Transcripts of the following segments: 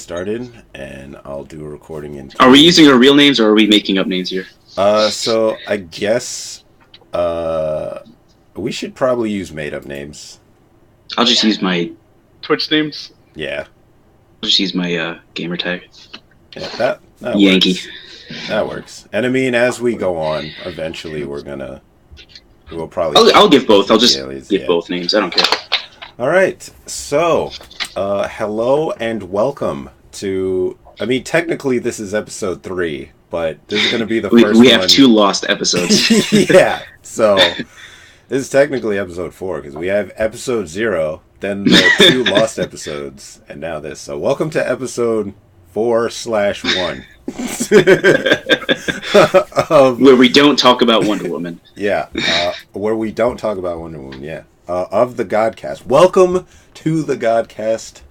started, and I'll do a recording in. Are we using our real names, or are we making up names here? So I guess we should probably use made-up names. I'll just use my Twitch names. Yeah. I'll just use my gamer tag. Yeah, that Yankee. Works. That works. And I mean, as we go on, eventually we'll probably. I'll give both. I'll just give both names. I don't care. All right. So, hello and welcome to. I mean, technically this is episode 3, but this is going to be the first. We have 2 lost episodes. Yeah. So this is technically episode 4 because we have episode 0, then the 2 lost episodes, and now this. So welcome to episode 4/1. Where we don't talk about Wonder Woman. Yeah, where we don't talk about Wonder Woman, yeah. Of the GodCast. Welcome to the GodCast.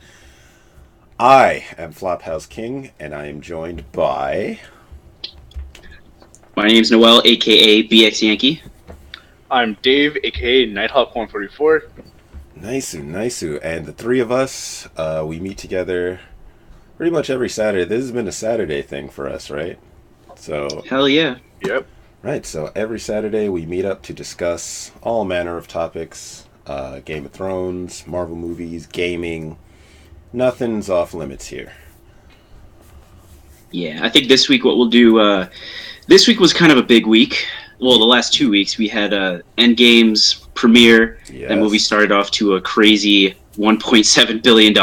I am Flophouse King, and I am joined by... My name's Noel, a.k.a. BX Yankee. I'm Dave, a.k.a. Nighthawk 144. Nice. And the 3 of us, we meet together pretty much every Saturday. This has been a Saturday thing for us, right? So hell yeah. Yep. Right, so every Saturday we meet up to discuss all manner of topics. Game of Thrones, Marvel movies, gaming. Nothing's off limits here. Yeah, I think this week what we'll do... this week was kind of a big week. Well, the last 2 weeks we had Endgame's premiere. Yes. That movie started off to a crazy $1.7 billion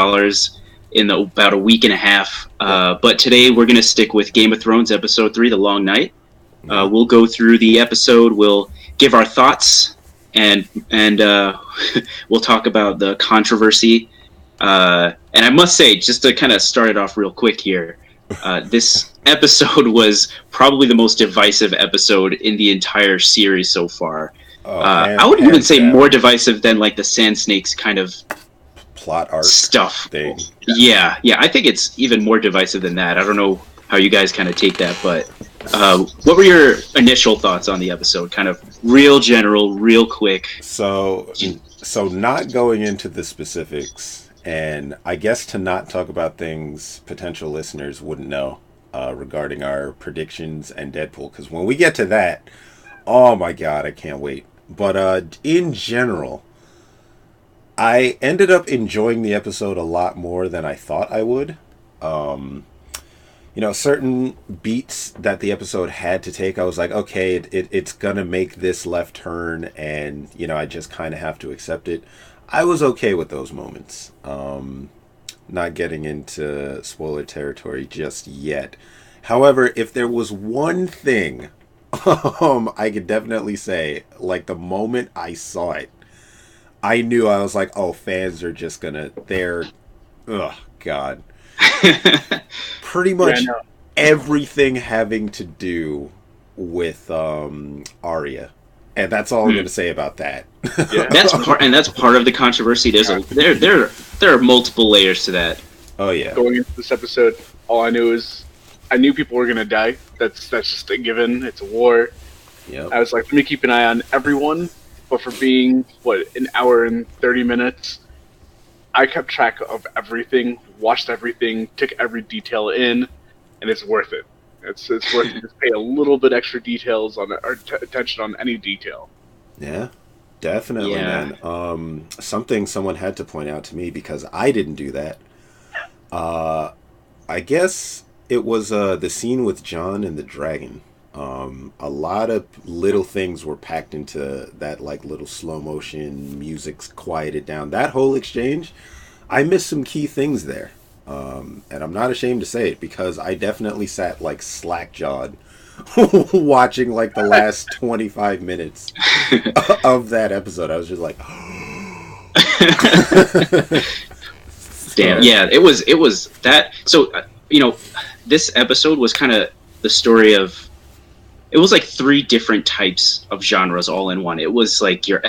in about a week and a half. But today we're going to stick with Game of Thrones Episode 3, The Long Night. We'll go through the episode, we'll give our thoughts, and we'll talk about the controversy. And I must say, just to kind of start it off real quick here, this episode was probably the most divisive episode in the entire series so far. I would even say more divisive than like the Sand Snakes kind of plot arc stuff thing. Yeah, I think it's even more divisive than that. I don't know how you guys kind of take that, but what were your initial thoughts on the episode? Kind of real general, real quick. So not going into the specifics, and I guess to not talk about things potential listeners wouldn't know regarding our predictions and Deadpool, because when we get to that, oh my god, I can't wait. But in general, I ended up enjoying the episode a lot more than I thought I would. Certain beats that the episode had to take, I was like, okay, it's gonna make this left turn, and, I just kind of have to accept it. I was okay with those moments. Not getting into spoiler territory just yet. However, if there was one thing I could definitely say, like, the moment I saw it, I knew, I was like, oh, fans are just gonna, oh god. Pretty much everything having to do with Arya. And that's all I'm gonna say about that. Yeah. That's part of the controversy. There are multiple layers to that. Oh yeah. Going into this episode, all I knew is I knew people were gonna die. That's just a given. It's a war. Yep. I was like, let me keep an eye on everyone. But for being, an hour and 30 minutes, I kept track of everything, watched everything, took every detail in, and it's worth it. It's worth it to just pay a little bit extra details on it, or attention on any detail. Yeah, definitely, man. Something someone had to point out to me, because I didn't do that. I guess it was the scene with Jon and the dragon. A lot of little things were packed into that, like, little slow motion, music's quieted down. That whole exchange, I missed some key things there. And I'm not ashamed to say it, because I definitely sat, like, slack-jawed watching, like, the last 25 minutes of that episode. I was just like, damn. Yeah, it was that. So, this episode was kind of the story of, it was like 3 different types of genres all in one. It was like your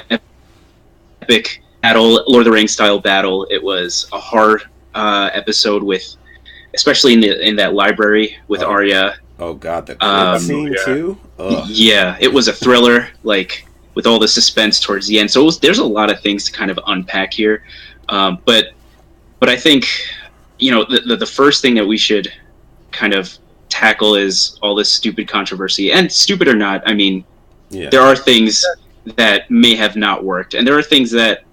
epic battle, Lord of the Rings style battle. It was a horror episode with, especially in that library with Arya. Oh god, the crypt scene too? Ugh. Yeah, it was a thriller, like, with all the suspense towards the end. So there's a lot of things to kind of unpack here. But I think the first thing that we should kind of tackle is all this stupid controversy. And stupid or not, I mean, there are things that may have not worked, and there are things that,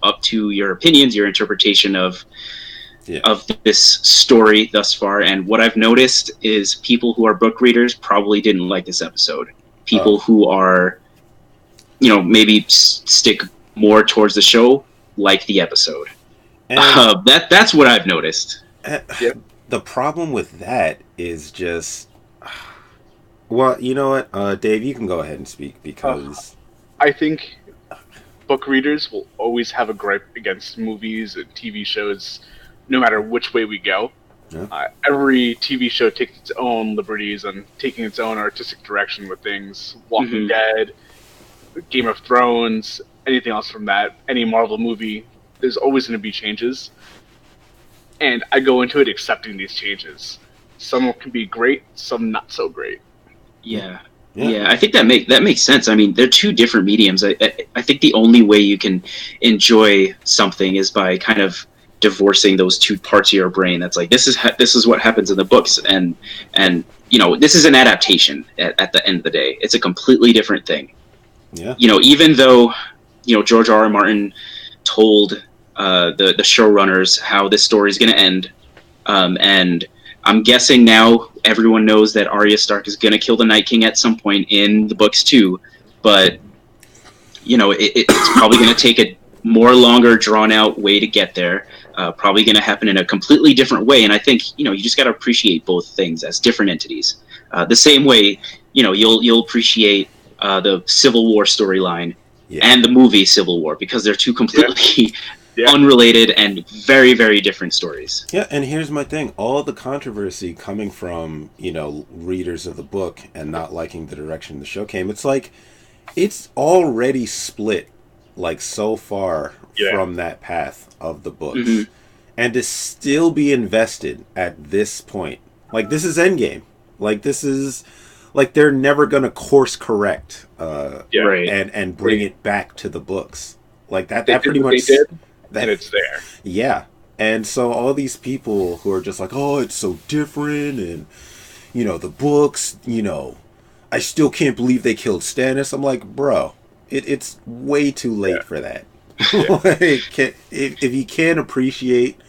up to your opinions, your interpretation of this story thus far. And what I've noticed is people who are book readers probably didn't like this episode. People who are, maybe stick more towards the show like the episode. That's what I've noticed. The problem with that is just, well, you know what, Dave, you can go ahead and speak, because I think book readers will always have a gripe against movies and TV shows, no matter which way we go. Every TV show takes its own liberties and taking its own artistic direction with things. Walking Dead, Game of Thrones, anything else from that, any Marvel movie, there's always going to be changes. And I go into it accepting these changes. Some can be great, some not so great. Yeah, I think that makes sense. I mean, they're two different mediums. I think the only way you can enjoy something is by kind of divorcing those two parts of your brain. That's like, this is what happens in the books, and this is an adaptation. At the end of the day, it's a completely different thing. Yeah. Even though George R.R. Martin told the showrunners how this story is going to end, and I'm guessing now everyone knows that Arya Stark is going to kill the Night King at some point in the books too, but it's probably going to take a more longer, drawn out way to get there. Probably going to happen in a completely different way, and I think you just got to appreciate both things as different entities. The same way you'll appreciate the Civil War storyline and the movie Civil War, because they're two completely unrelated and very, very different stories. Yeah, and here's my thing. All the controversy coming from, readers of the book and not liking the direction the show came, it's like, it's already split, like, so far from that path of the books. And to still be invested at this point, like, this is Endgame. Like, this is, like, they're never going to course correct and bring it back to the books. Like, that pretty much... They did. And it's there. Yeah. And so all these people who are just like, oh, it's so different, and, the books, I still can't believe they killed Stannis. I'm like, bro, it's way too late for that. If you can't appreciate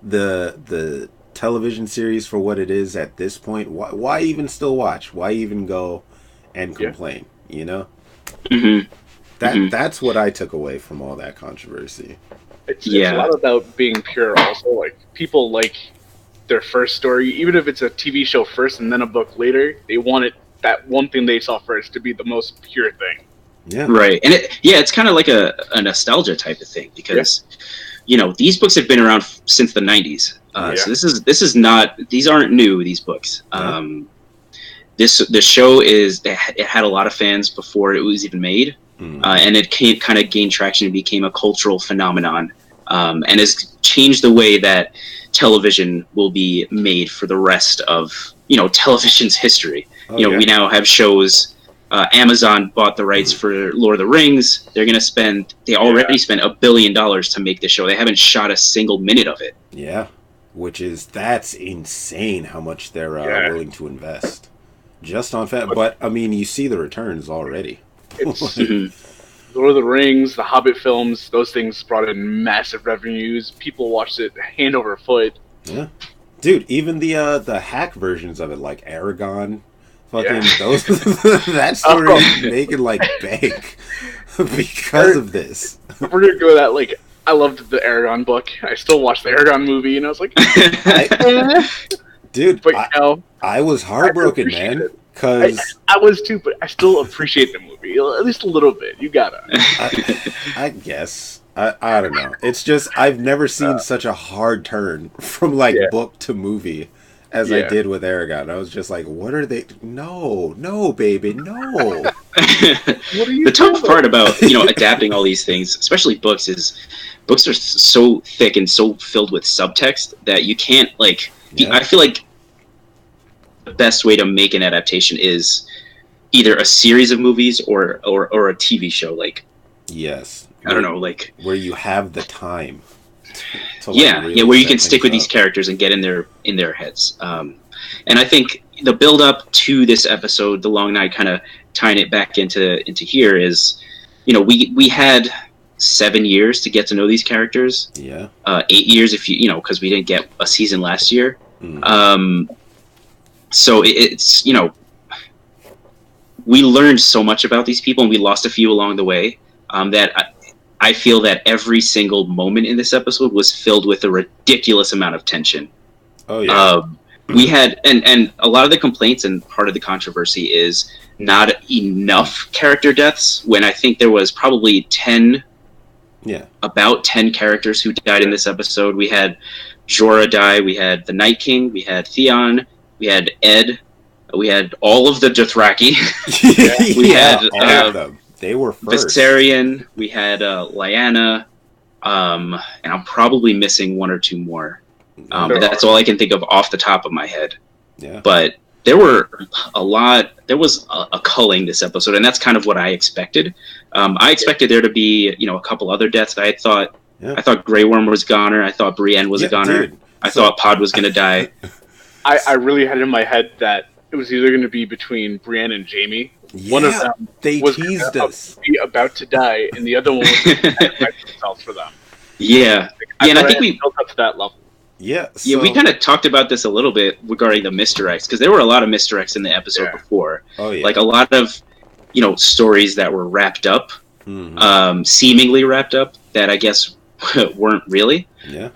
the television series for what it is at this point, why even still watch? Why even go and complain, That's what I took away from all that controversy. It's a lot about being pure also. Like, people like their first story, even if it's a TV show first and then a book later, they want that one thing they saw first to be the most pure thing. Yeah. Right. And it's kind of like a nostalgia type of thing, because these books have been around since the 90s. So this is not, these aren't new, these books. The show it had a lot of fans before it was even made. And it kind of gained traction and became a cultural phenomenon, and has changed the way that television will be made for the rest of television's history. We now have shows. Amazon bought the rights for Lord of the Rings. They already spent $1 billion to make the show. They haven't shot a single minute of it. Yeah, that's insane how much they're willing to invest just on But I mean, you see the returns already. It's Lord of the Rings, the Hobbit films, those things brought in massive revenues. People watched it hand over foot. Yeah. Dude, even the hack versions of it, like Aragon, those that story is making like bank because of this. We're gonna go that, like, I loved the Aragon book. I still watched the Aragon movie, and I was like, dude, but I was heartbroken, man. Cause I was too, but I still appreciate the movie at least a little bit. You gotta. I guess I don't know. It's just I've never seen such a hard turn from book to movie as I did with Aragon. I was just like, what are they? No, baby, no. What are you? The tough part about adapting all these things, especially books, is books are so thick and so filled with subtext that you can't I feel like the best way to make an adaptation is either a series of movies or a TV show. Like, yes, I don't know, where you have the time. to like really where you set can stick things with these up. characters and get in their heads. And I think the build up to this episode, the long night, kind of tying it back into here is, we had 7 years to get to know these characters. Yeah. 8 years if because we didn't get a season last year. Mm. So it's we learned so much about these people, and we lost a few along the way. That I feel that every single moment in this episode was filled with a ridiculous amount of tension. Oh yeah. We had, and a lot of the complaints and part of the controversy is not enough character deaths, when I think there was probably about 10 characters who died in this episode. We had Jorah die, we had the Night King, we had Theon, we had Ed, we had all of the Dothraki. We had all of them. They were first. Viserion, we had Lyanna, and I'm probably missing one or two more. But that's all I can think of off the top of my head. Yeah. But there were there was a culling this episode, and that's kind of what I expected. I expected there to be, a couple other deaths. I thought Grey Worm was a goner. I thought Brienne was a goner. Dude. I thought Pod was going to die. I really had in my head that it was either going to be between Brienne and Jaime. Yeah, one of them was teased us. About to die, and the other one was themselves for them. Yeah. And I think we built up to that level. Yeah. So, we kind of talked about this a little bit regarding the misdirects, because there were a lot of misdirects in the episode before. Oh yeah. Like a lot of, stories that were wrapped up, seemingly wrapped up, that I guess weren't really. Yeah.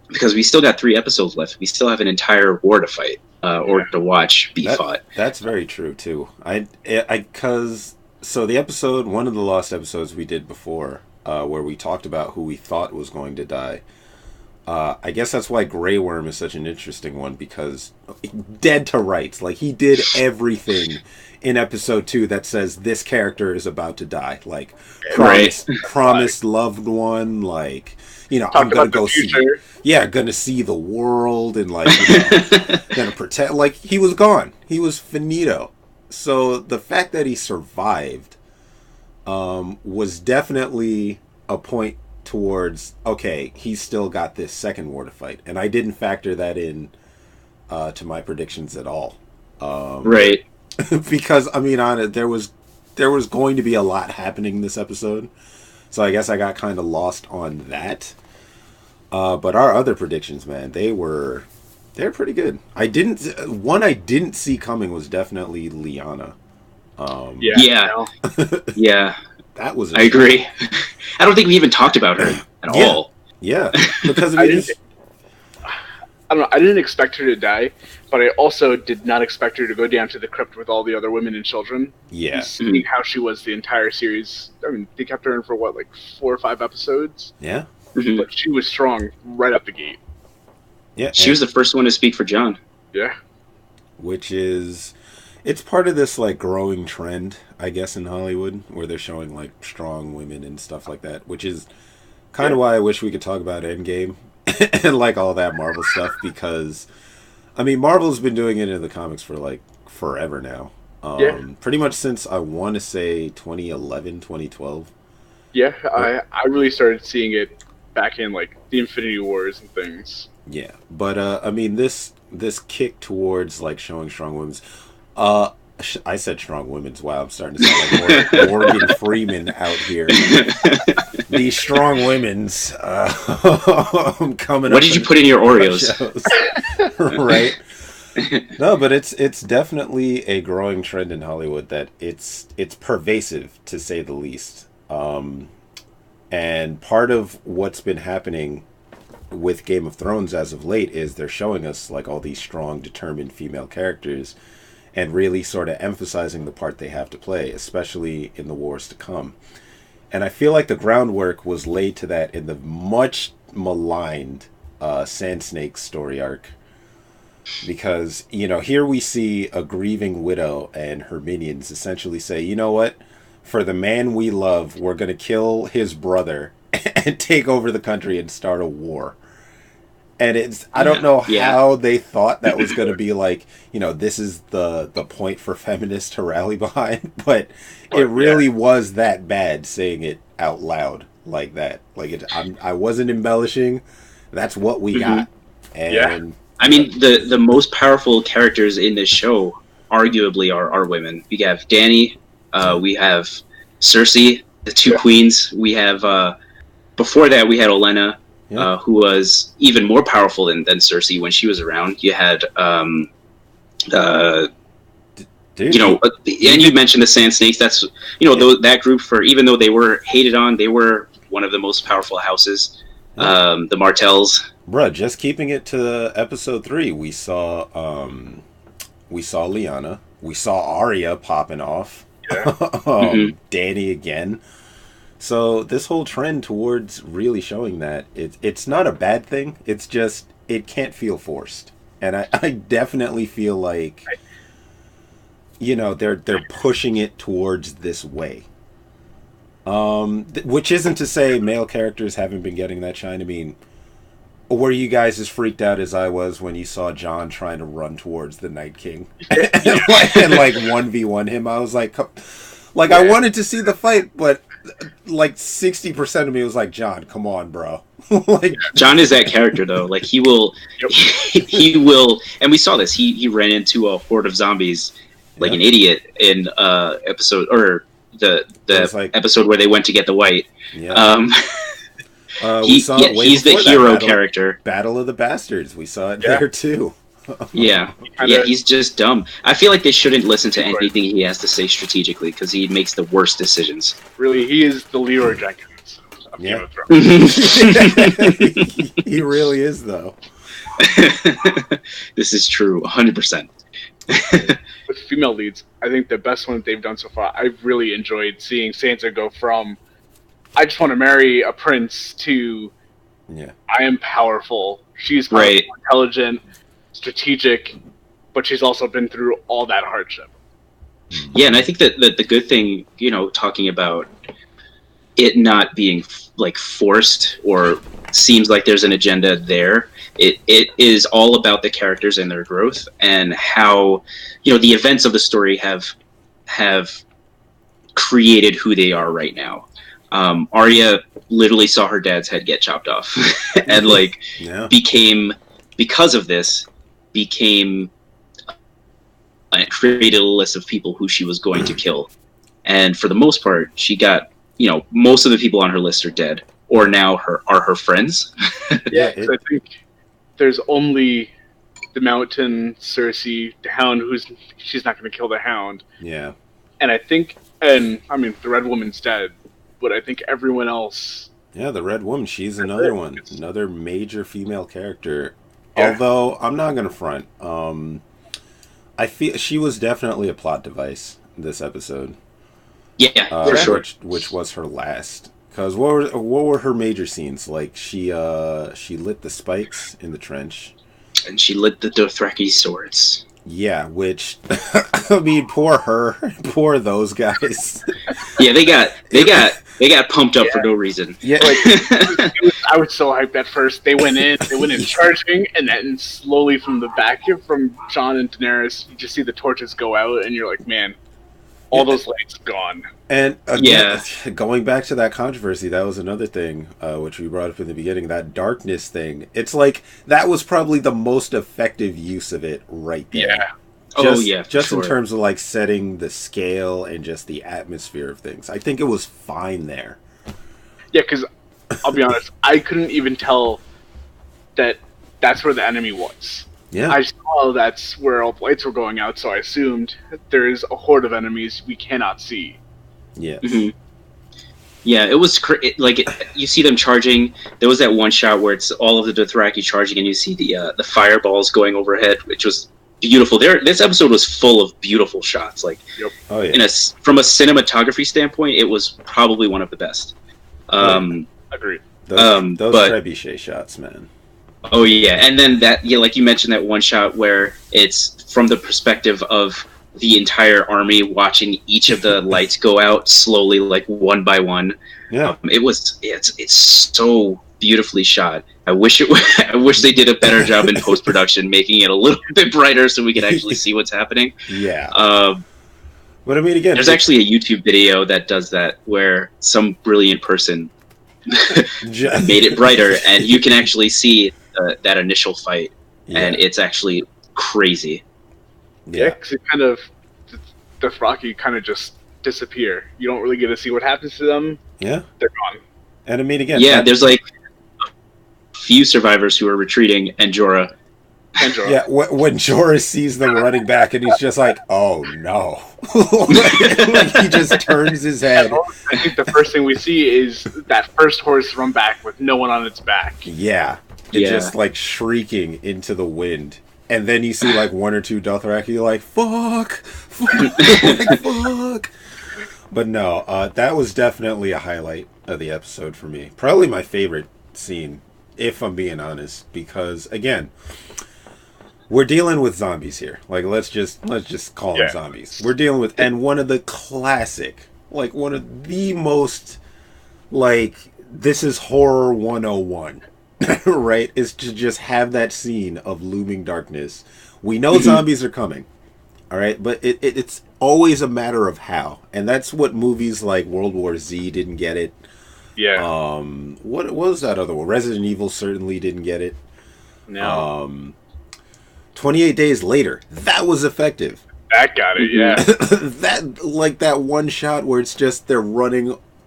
Because we still got 3 episodes left. We still have an entire war to fight, or to watch be fought. That's very true too. So the episode, one of the lost episodes we did before, where we talked about who we thought was going to die. I guess that's why Grey Worm is such an interesting one, because dead to rights. Like, he did everything in episode 2 that says this character is about to die. Like, promised loved one, like, I'm gonna go see. Yeah, gonna see the world, and like, gonna protect. Like, he was gone. He was finito. So the fact that he survived was definitely a point towards, okay, he's still got this second war to fight, and I didn't factor that in to my predictions at all. Right. Because there was going to be a lot happening this episode, so I guess I got kind of lost on that. But our other predictions, man, they're pretty good. I didn't see coming was definitely Lyanna. Yeah. That was. I agree. I don't think we even talked about her at all. Yeah, because I don't know. I didn't expect her to die, but I also did not expect her to go down to the crypt with all the other women and children. Yeah. Seeing how she was the entire series. I mean, they kept her in for what, like 4 or 5 episodes? Yeah. Mm-hmm. But she was strong right up the gate. Yeah. She was the first one to speak for Jon. Yeah. Which is, it's part of this like growing trend, I guess, in Hollywood, where they're showing like strong women and stuff like that, which is kind of why I wish we could talk about Endgame and like all that Marvel stuff, because Marvel's been doing it in the comics for like forever now. Pretty much since, I want to say, 2011, 2012. Yeah, I really started seeing it back in like the Infinity Wars and things. Yeah, but this kick towards like showing strong women's, I said strong women's. Wow, I'm starting to sound like Morgan Freeman out here. These strong women's coming. What did you put in your Oreos? Right. No, but it's definitely a growing trend in Hollywood that it's pervasive, to say the least. And part of what's been happening with Game of Thrones as of late is they're showing us like all these strong, determined female characters, and really sort of emphasizing the part they have to play, especially in the wars to come. And I feel like the groundwork was laid to that in the much maligned Sand Snake story arc. Because, here we see a grieving widow and her minions essentially say, you know what? For the man we love, we're going to kill his brother and take over the country and start a war. And I don't know how they thought that was going to be like, this is the point for feminists to rally behind, but it really was that bad, saying it out loud. like that. Like I wasn't embellishing. That's what we got. And Yeah. I mean, the most powerful characters in this show arguably are women. We have Dany, we have Cersei, the two queens. We have before that we had Olenna, who was even more powerful than Cersei when she was around. You had dude, you know, and you mentioned the Sand Snakes. That's that group, for even though they were hated on, they were one of the most powerful houses. The Martells. Bruh, just keeping it to episode 3, we saw Lyanna, we saw Arya popping off, Dany again. So this whole trend towards really showing that it's not a bad thing. It's just it can't feel forced, and I definitely feel like they're pushing it towards this way. Which isn't to say male characters haven't been getting that shine. I mean, were you guys as freaked out as I was when you saw Jon trying to run towards the Night King and 1v1 him? I was like I wanted to see the fight, but like 60% of me was like, Jon, come on, bro. Jon is that character though. Like he will, he will, and we saw this. He ran into a horde of zombies like an idiot in episode or the episode where they went to get the white. Yeah. He's the hero character. Battle of the Bastards. We saw it there too. He's just dumb. I feel like they shouldn't listen to anything he has to say strategically because he makes the worst decisions. Really, he is the Leroy Jenkins of Game of Thrones. He really is, though. This is true, 100%. With female leads, I think the best one they've done so far, I've really enjoyed seeing Sansa go from I just want to marry a prince to I am powerful. She's intelligent, strategic, but she's also been through all that hardship. Yeah, and I think that the good thing, talking about it not being like forced or seems like there's an agenda there, it is all about the characters and their growth and how the events of the story have created who they are right now. Arya literally saw her dad's head get chopped off and because of this created a list of people who she was going to kill, and for the most part she got most of the people on her list are dead or now are her friends. I think there's only the Mountain, Cersei, the Hound, she's not going to kill the Hound. Yeah. And I think, the Red Woman's dead, but I think everyone else... Yeah, the Red Woman, she's another one. Another major female character. Yeah. Although, I'm not going to front. I feel she was definitely a plot device this episode. Yeah, for sure. Which was her last. Because what were her major scenes? Like, she lit the spikes in the trench. And she lit the Dothraki swords. Yeah, which I mean, poor her, poor those guys. Yeah, they got pumped up for no reason. Yeah, I was so hyped at first. They went in charging, and then slowly from the back, from Jon and Daenerys, you just see the torches go out, and you're like, man, all those lights gone. And again, going back to that controversy, that was another thing which we brought up in the beginning, that darkness thing. It's like, that was probably the most effective use of it right there. Yeah. Just in terms of like setting the scale and just the atmosphere of things. I think it was fine there. Yeah, because I'll be honest, I couldn't even tell that that's where the enemy was. Yeah. I saw that's where all the lights were going out, so I assumed there is a horde of enemies we cannot see. Yes. Mm-hmm. Yeah, it was you see them charging. There was that one shot where it's all of the Dothraki charging, and you see the fireballs going overhead, which was beautiful. This episode was full of beautiful shots. Like, oh, yeah. From a cinematography standpoint, it was probably one of the best. Agreed. Those trebuchet shots, man. Oh yeah, and then like you mentioned, that one shot where it's from the perspective of the entire army watching each of the lights go out slowly, like one by one. Yeah, it's so beautifully shot. I wish they did a better job in post production, making it a little bit brighter so we could actually see what's happening. Yeah. But I mean, again, there's actually a YouTube video that does that, where some brilliant person made it brighter, and you can actually see that initial fight, and it's actually crazy. Yeah, because it kind of the Rocky kind of just disappear. You don't really get to see what happens to them. Yeah, they're gone. And I mean, again, there's like a few survivors who are retreating, and Jorah. Yeah, when Jorah sees them running back, and he's just like, "Oh no!" like he just turns his head. I think the first thing we see is that first horse run back with no one on its back. Yeah, it's just like shrieking into the wind, and then you see like one or two Dothraki, you're like, "Fuck!" like, fuck. But no, that was definitely a highlight of the episode for me. Probably my favorite scene, if I'm being honest, because again, we're dealing with zombies here. Like, let's just call them zombies. We're dealing with, and one of the classic, like one of the most, like, this is horror 101, right? Is to just have that scene of looming darkness. We know zombies are coming, all right? But it's always a matter of how. And that's what movies like World War Z didn't get it. Yeah. What was that other one? Resident Evil certainly didn't get it. No. 28 Days Later, that was effective. That got it, yeah. that one shot where it's just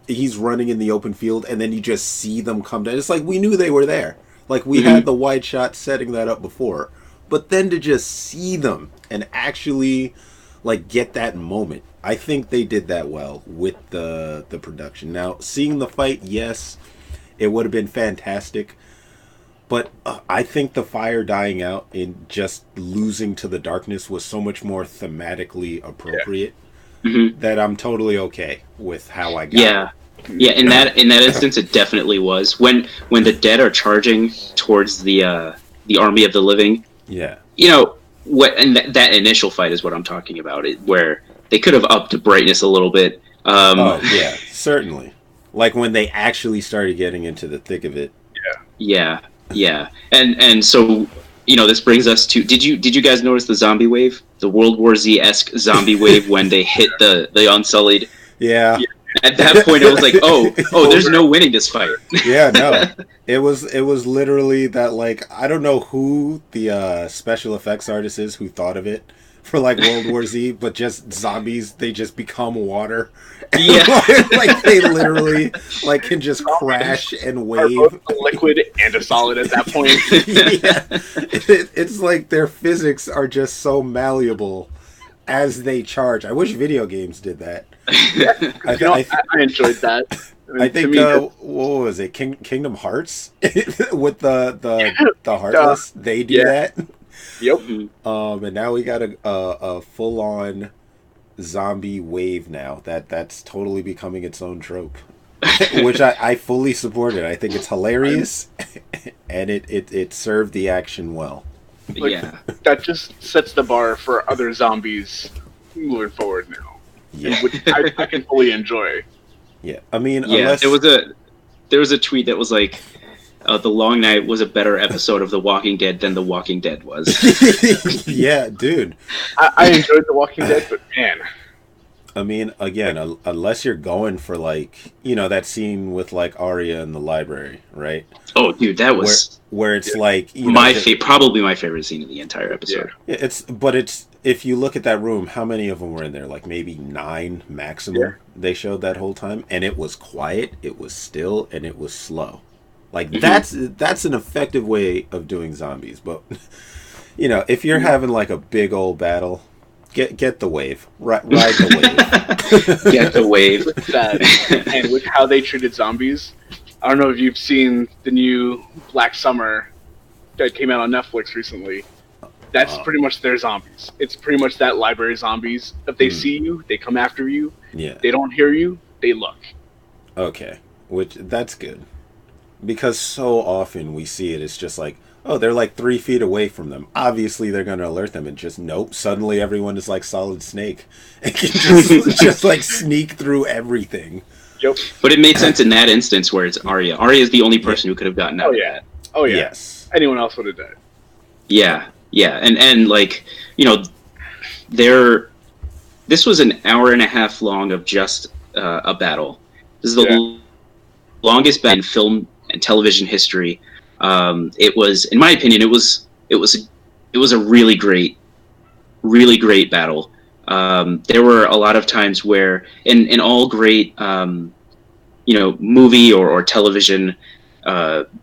he's running in the open field, and then you just see them come down. It's like we knew they were there. Like we had the wide shot setting that up before. But then to just see them and actually like get that moment, I think they did that well with the production. Now, seeing the fight, yes, it would have been fantastic. But I think the fire dying out and just losing to the darkness was so much more thematically appropriate that I'm totally okay with how I got it. Yeah, in that instance, it definitely was. When the dead are charging towards the army of the living, you know what? And that initial fight is what I'm talking about. Where they could have upped the brightness a little bit. Oh yeah, certainly. Like when they actually started getting into the thick of it. Yeah, and so this brings us to did you guys notice the zombie wave, the World War Z-esque zombie wave when they hit the Unsullied? Yeah. At that point, it was like, oh, there's no winning this fight. Yeah, no, it was literally that. Like, I don't know who the special effects artist is who thought of it for like World War Z, but just zombies, they just become water. Yeah, like they literally like can just crash and wave. Are both a liquid and a solid at that point. It's like their physics are just so malleable as they charge. I wish video games did that. I enjoyed that. I think what was it? Kingdom Hearts with the Heartless. They do that. Yep. And now we got a full on zombie wave now that's totally becoming its own trope, which I fully support it. I think it's hilarious, and it served the action well. That just sets the bar for other zombies moving forward now. Yeah, which I can fully enjoy. Yeah, I mean, unless there was a tweet that was like, The Long Night was a better episode of The Walking Dead than The Walking Dead was. Yeah, dude. I enjoyed The Walking Dead, but man. I mean, again, unless you're going for like, that scene with like Arya in the library, right? Oh, dude, that was where it's like probably my favorite scene in the entire episode. Yeah, it's if you look at that room, how many of them were in there? Like maybe 9 maximum. They showed that whole time, and it was quiet, it was still, and it was slow. Like that's an effective way of doing zombies. But if you're having like a big old battle, get the wave, ride the wave, get the wave. And with how they treated zombies, I don't know if you've seen the new Black Summer that came out on Netflix recently. That's pretty much their zombies. It's pretty much that library zombies. If they see you, they come after you. Yeah. They don't hear you, they look. Okay, that's good. Because so often we see it, it's just like, oh, they're like 3 feet away from them. Obviously, they're going to alert them, and just nope. Suddenly, everyone is like Solid Snake and can just like sneak through everything. Yep. But it made sense in that instance where it's Arya. Arya is the only person who could have gotten out of that. Oh yeah. Yes. Anyone else would have died. Yeah, and like this was an hour and a half long of just a battle. This is the longest in film and television history. It was, in my opinion, it was a really great battle. There were a lot of times where, in all great, movie or television,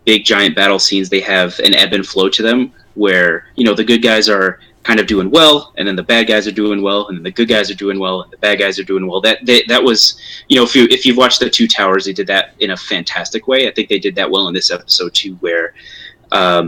big giant battle scenes, they have an ebb and flow to them, where the good guys are kind of doing well, and then the bad guys are doing well, and then the good guys are doing well, and the bad guys are doing well. That was, if you've watched The Two Towers, they did that in a fantastic way. I think they did that well in this episode too, where at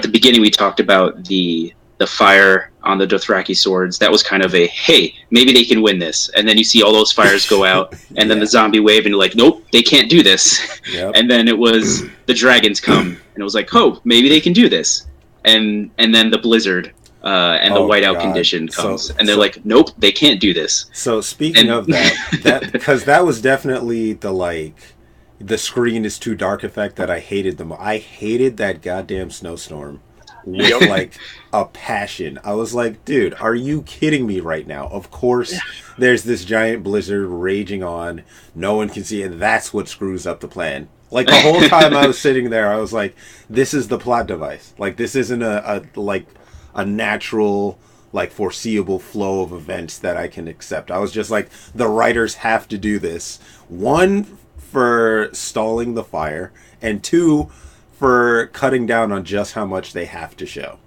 the beginning we talked about the fire on the Dothraki swords. That was kind of a, hey, maybe they can win this. And then you see all those fires go out, and then the zombie wave, and you're like, nope, they can't do this. Yep. And then it was the dragons come, and it was like, oh, maybe they can do this. And then the blizzard and the whiteout condition comes, and they're like, nope, they can't do this. So speaking of that because that was definitely the screen is too dark effect that I hated them. I hated that goddamn snowstorm with like a passion. I was like, dude, are you kidding me right now? Of course there's this giant blizzard raging on, no one can see it, and that's what screws up the plan. Like the whole time I was sitting there, I was like, this is the plot device. Like this isn't a natural, like, foreseeable flow of events that I can accept. I was just like, the writers have to do this. One, for stalling the fire, and two, for cutting down on just how much they have to show.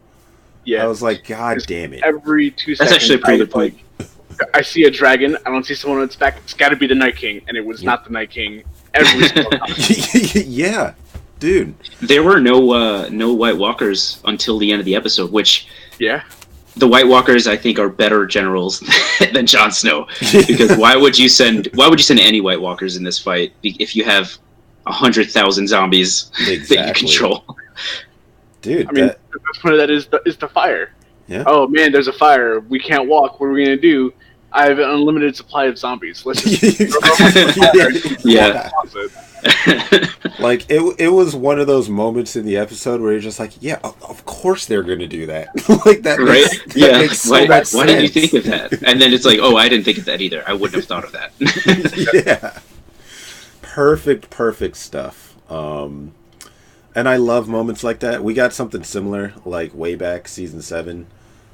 Yeah, I was like, God damn it. Every 2 seconds, that's actually a pretty good point. I see a dragon, I don't see someone on its back, it's gotta be the Night King, and it was not the Night King every single time. Yeah, dude. There were no White Walkers until the end of the episode, which... Yeah. The White Walkers, I think, are better generals than Jon Snow, because why would you send any White Walkers in this fight if you have 100,000 zombies that you control? Dude, I mean, the best part of that is the fire. Yeah. Oh man, there's a fire. We can't walk. What are we gonna do? I have an unlimited supply of zombies. Let's just yeah. Like it was one of those moments in the episode where you're just like, yeah, of course they're gonna do that. Like that, right? Makes so why didn't you think of that? And then it's like, oh, I didn't think of that either. I wouldn't have thought of that. Yeah, perfect stuff. And I love moments like that. We got something similar, like way back season 7,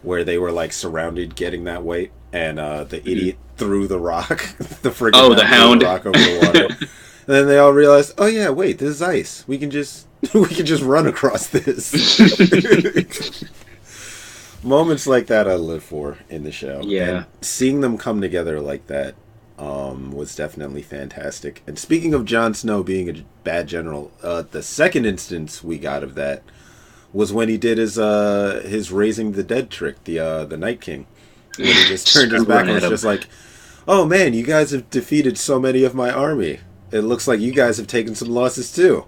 where they were like surrounded, getting that weight, and the idiot threw the rock, the hound rock over the water. And then they all realized, oh yeah, wait, this is ice. We can just run across this. Moments like that I live for in the show. Yeah. And seeing them come together like that was definitely fantastic. And speaking of Jon Snow being a bad general, the second instance we got of that was when he did his raising the dead trick, the Night King. When he just turned his back and was just like, oh man, you guys have defeated so many of my army. It looks like you guys have taken some losses too.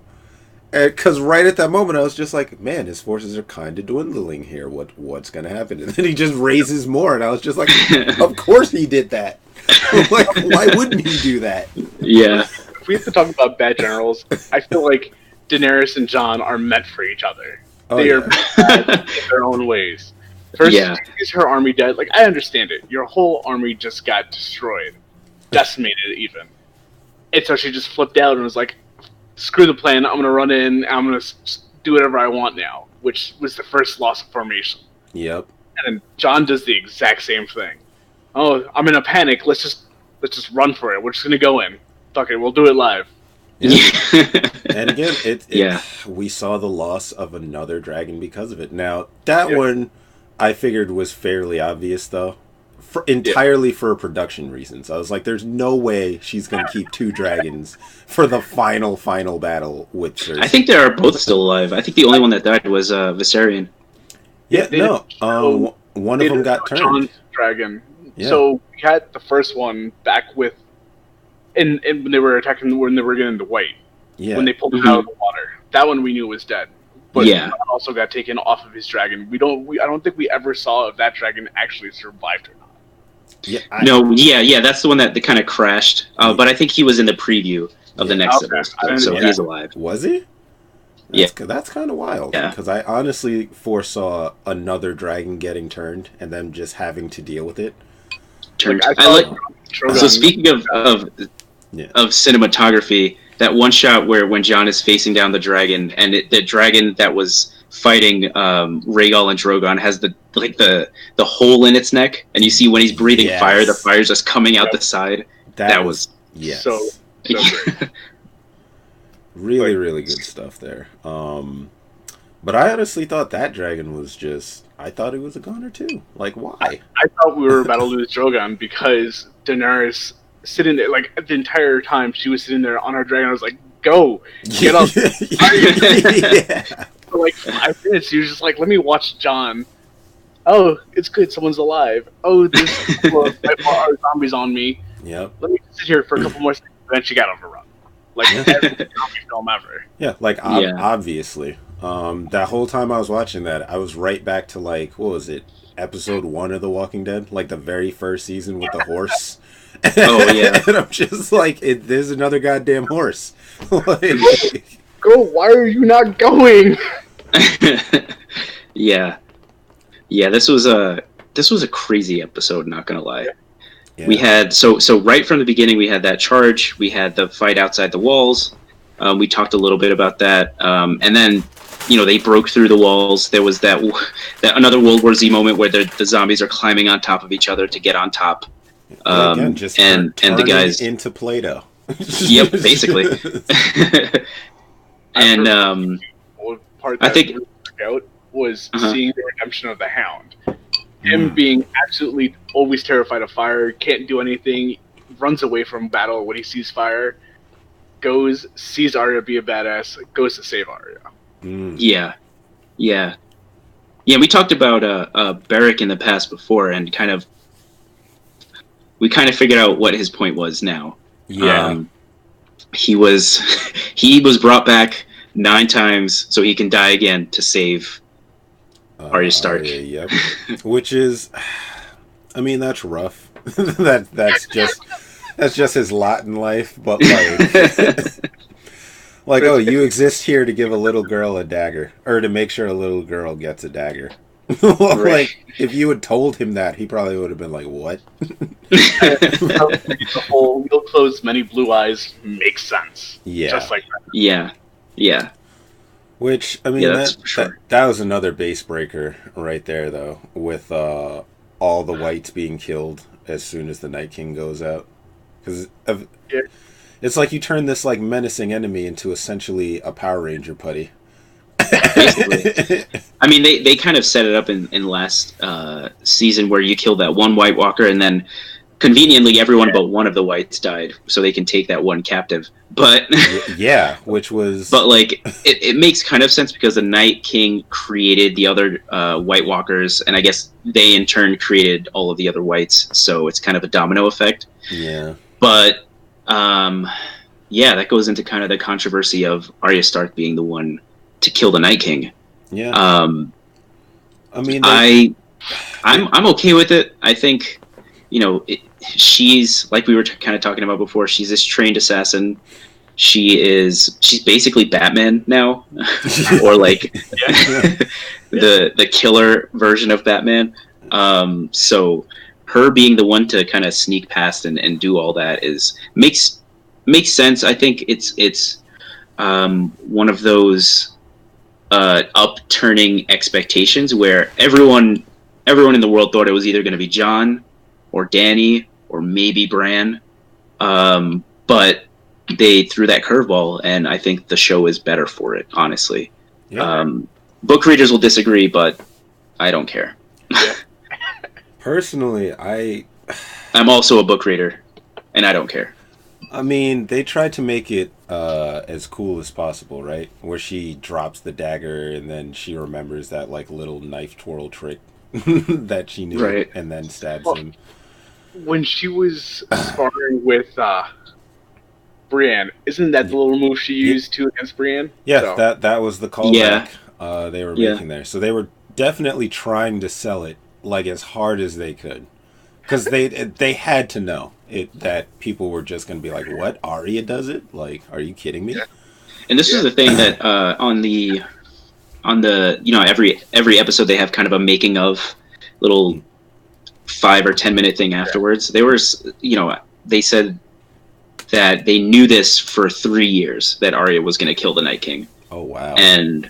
Because right at that moment, I was just like, man, his forces are kind of dwindling here. What's going to happen? And then he just raises more, and I was just like, of course he did that. Like, why wouldn't he do that? Yeah. If we have to talk about bad generals, I feel like Daenerys and Jon are meant for each other. They are bad in their own ways. First, is her army dead? Like, I understand it. Your whole army just got destroyed. Decimated, even. And so she just flipped out and was like, screw the plan, I'm going to run in, I'm going to do whatever I want now, which was the first loss of formation. Yep. And then Jon does the exact same thing. Oh, I'm in a panic, let's just run for it, we're just going to go in. Fuck it, we'll do it live. Yeah. And again, we saw the loss of another dragon because of it. Now, that one I figured was fairly obvious, though. Entirely for production reasons. I was like, there's no way she's going to keep 2 dragons for the final battle with Cersei. I think they are both still alive. I think the only one that died was Viserion. Yeah, no. One of them got turned. Jon's dragon. Yeah. So we had the first one back with, and when they were attacking, when they were getting the white. Yeah. When they pulled him out of the water. That one we knew was dead. But Jon also got taken off of his dragon. I don't think we ever saw if that dragon actually survived or not. Yeah, that's the one that kind of crashed. But I think he was in the preview of the next episode, so he's alive. Was he? That's kind of wild. Yeah. Because I honestly foresaw another dragon getting turned and them just having to deal with it. So speaking of cinematography, that one shot where when Jon is facing down the dragon, and the dragon that was fighting Rhaegal and Drogon has the hole in its neck, and you see when he's breathing fire, the fire's just coming out the side. That was so great. Really, really good stuff there. But I honestly thought that dragon was just... I thought it was a goner too. Like, why? I thought we were about to lose Drogon because Daenerys sitting there, like, the entire time she was sitting there on her dragon. I was like, go! Get up! Yeah. For like 5 minutes, she was just like, let me watch Jon. Oh, it's good, someone's alive. Oh, there's are zombies on me. Yep. Let me sit here for a couple more seconds, and then she got overrun. Like, every zombie film ever. Yeah, like, obviously. That whole time I was watching that, I was right back to, like, what was it? Episode 1 of The Walking Dead? Like, the very first season with the horse. Oh, yeah. And I'm just like, there's another goddamn horse. Like, go, why are you not going? Yeah, this was a crazy episode, not gonna lie. yeah. We had so right from the beginning, we had that charge, we had the fight outside the walls. We talked a little bit about that, and then they broke through the walls. There was that another World War Z moment where the zombies are climbing on top of each other to get on top. Again, just and the guys into Play-Doh. Yep, basically. And part I that think really stuck out was seeing the redemption of the Hound. Him being absolutely always terrified of fire, can't do anything, runs away from battle when he sees fire, sees Arya be a badass, goes to save Arya. Yeah. We talked about Beric in the past before, and we kind of figured out what his point was now. Yeah. He was brought back 9 times so he can die again to save Arya Stark. Yep. Which is, I mean, that's rough. that's just his lot in life. But like, oh, you exist here to give a little girl a dagger, or to make sure a little girl gets a dagger. Like, if you had told him that, he probably would have been like, what? The whole "we'll close many blue eyes" makes sense. Yeah. Just like that. Yeah. Which, I mean, that's for sure. that was another base breaker right there, though, with all the whites being killed as soon as the Night King goes out. Because it's like you turn this, like, menacing enemy into essentially a Power Ranger putty. Basically. I mean, they kind of set it up in last season where you kill that one White Walker, and then conveniently everyone but one of the whites died, so they can take that one captive. But which was... But, like, it makes kind of sense because the Night King created the other White Walkers, and I guess they in turn created all of the other whites, so it's kind of a domino effect. Yeah. But, that goes into kind of the controversy of Arya Stark being the one to kill the Night King. Yeah. I mean, I'm okay with it. I think, she's, like we were kind of talking about before, she's this trained assassin. She's basically Batman now, or like the killer version of Batman. So her being the one to kind of sneak past and do all that makes sense. I think it's one of those upturning expectations where everyone in the world thought it was either going to be Jon or Dany or maybe Bran, but they threw that curveball, and I think the show is better for it, honestly. Yeah. Book readers will disagree, but I don't care. Personally, I'm also a book reader, and I don't care. I mean, they tried to make it as cool as possible, right? Where she drops the dagger and then she remembers that, like, little knife twirl trick that she knew, right, and then stabs him. When she was sparring with Brienne, isn't that the little move she used too against Brienne? Yeah, so. that was the callback they were making there. So they were definitely trying to sell it, like, as hard as they could. Because they had to know that people were just going to be like, what? Arya does it? Like, are you kidding me? And this is the thing that on the every episode they have kind of a making of little 5 or 10 minute thing afterwards. They were, they said that they knew this for 3 years, that Arya was going to kill the Night King. Oh wow. And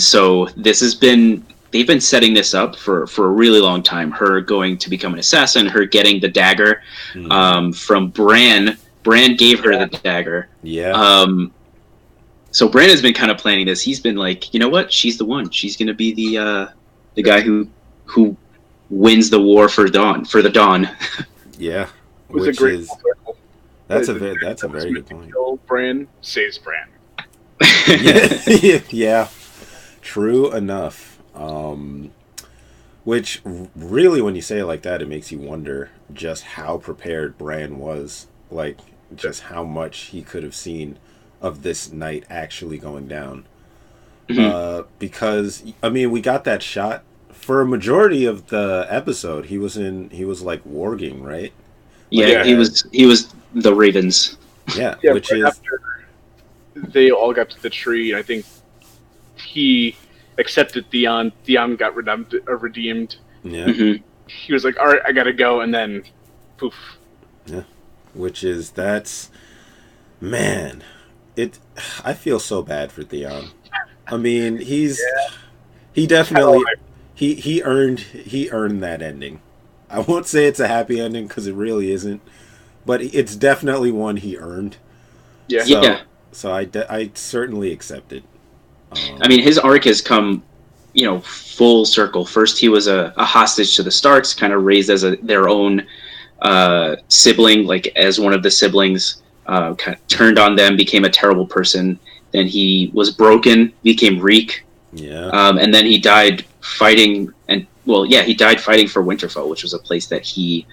so this has been, they've been setting this up for a really long time. Her going to become an assassin, her getting the dagger from Bran. Bran gave her the dagger. Yeah. So Bran has been kind of planning this. He's been like, you know what? She's the one. She's going to be the guy who wins the war for the Dawn. Yeah. Was a great circle. That's a very good point. Kill Bran, saves Bran. Yeah. True enough. Which really, when you say it like that, it makes you wonder just how prepared Bran was. Like, just how much he could have seen of this night actually going down. Because, I mean, we got that shot. For a majority of the episode, he was like warging, right? Yeah, he was the Ravens. Yeah, which is... After they all got to the tree, I think he accepted Theon. Theon got redeemed. Yeah. Mm-hmm. He was like, all right, I gotta go, and then poof. Yeah. Man, I feel so bad for Theon. I mean, he definitely he earned that ending. I won't say it's a happy ending because it really isn't, but it's definitely one he earned. Yeah. So I certainly accept it. I mean, his arc has come, full circle. First, he was a hostage to the Starks, kind of raised as their own sibling, like as one of the siblings, kind of turned on them, became a terrible person. Then he was broken, became Reek. Yeah. And then he died fighting, he died fighting for Winterfell, which was a place that he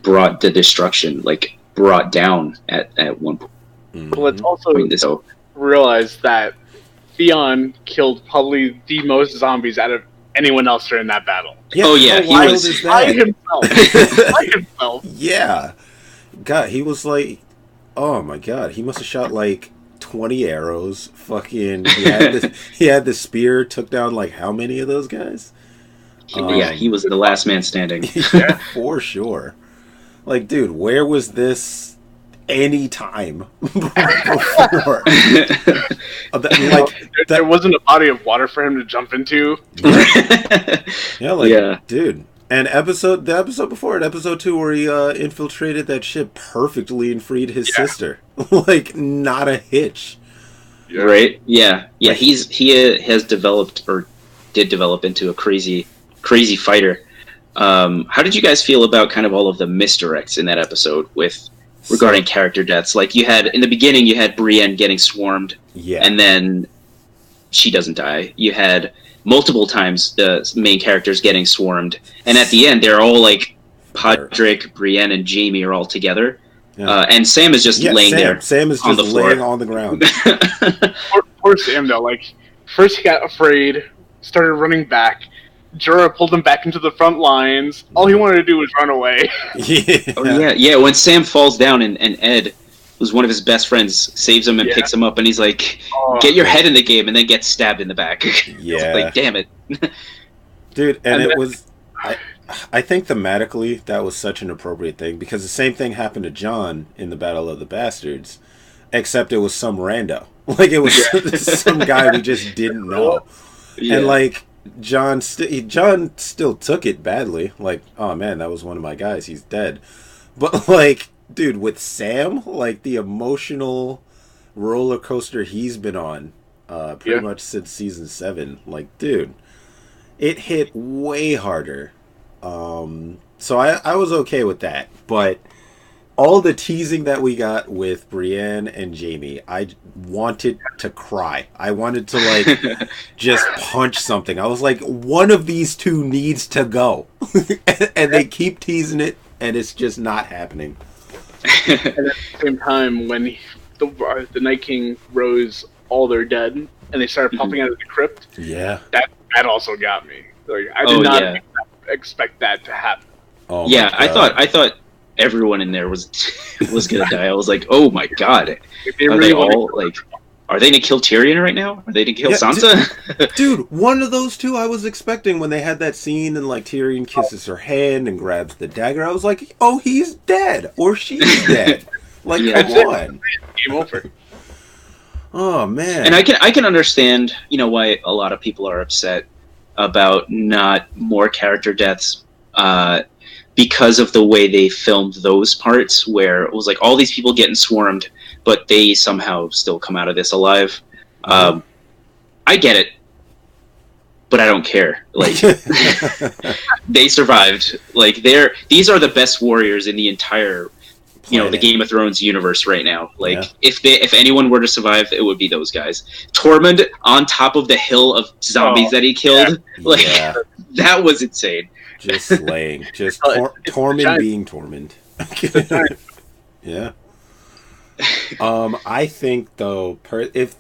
brought the destruction, like brought down at one point. Well, let's also realize that Theon killed probably the most zombies out of anyone else during that battle. Yeah, oh yeah, he was by himself. Yeah. God, he was like, oh my god, he must have shot like 20 arrows. Fucking, he had the spear, took down like how many of those guys? He was the last man standing. Yeah, for sure. Like, dude, where was this any time before? There wasn't a body of water for him to jump into. Dude. And the episode before it, episode 2, where he infiltrated that ship perfectly and freed his sister. Like, not a hitch. Yeah. Right? Yeah. Yeah, he has developed, or did develop, into a crazy fighter. How did you guys feel about kind of all of the misdirects in that episode regarding character deaths? Like, in the beginning, you had Brienne getting swarmed, and then she doesn't die. You had multiple times the main characters getting swarmed, and at the end, they're all like, Podrick, Brienne, and Jaime are all together. Yeah. And Sam is just laying there. Sam is just laying on the ground. Poor Sam, though. Like, first he got afraid, started running back. Jorah pulled him back into the front lines. All he wanted to do was run away. Yeah. When Sam falls down and Ed, who's one of his best friends, saves him and picks him up, and he's like, "Get your head in the game," and then gets stabbed in the back. Yeah, like, damn it, dude. And it was. I think thematically that was such an appropriate thing, because the same thing happened to Jon in the Battle of the Bastards, except it was some rando. Like, it was some guy we just didn't know, and like. John still took it badly. Like, oh man, that was one of my guys. He's dead. But like, dude, with Sam, like the emotional roller coaster he's been on, pretty much since season 7. Like, dude, it hit way harder. So I was okay with that. But all the teasing that we got with Brienne and Jaime, I wanted to cry. I wanted to, like, just punch something. I was like, one of these two needs to go. And they keep teasing it, and it's just not happening. And at the same time, when the Night King rose all their dead, and they started popping out of the crypt, that also got me. Like, I did not expect that to happen. Oh yeah, I thought everyone in there was gonna die. I was like, oh my god, are they gonna kill Tyrion right now? Are they gonna kill Sansa? Dude, one of those two I was expecting when they had that scene and like Tyrion kisses her hand and grabs the dagger. I was like, oh, he's dead or she's dead. Like, Yeah. come on. Game over. Oh man. And I can understand, why a lot of people are upset about not more character deaths, because of the way they filmed those parts, where it was like all these people getting swarmed, but they somehow still come out of this alive. I get it, but I don't care. Like, they survived. Like, these are the best warriors in the entire, the Game of Thrones universe right now. Like, if anyone were to survive, it would be those guys. Tormund on top of the hill of zombies that he killed. Yeah. Like, that was insane. Just slaying. Just Tormund being Tormund. Yeah. I think though, if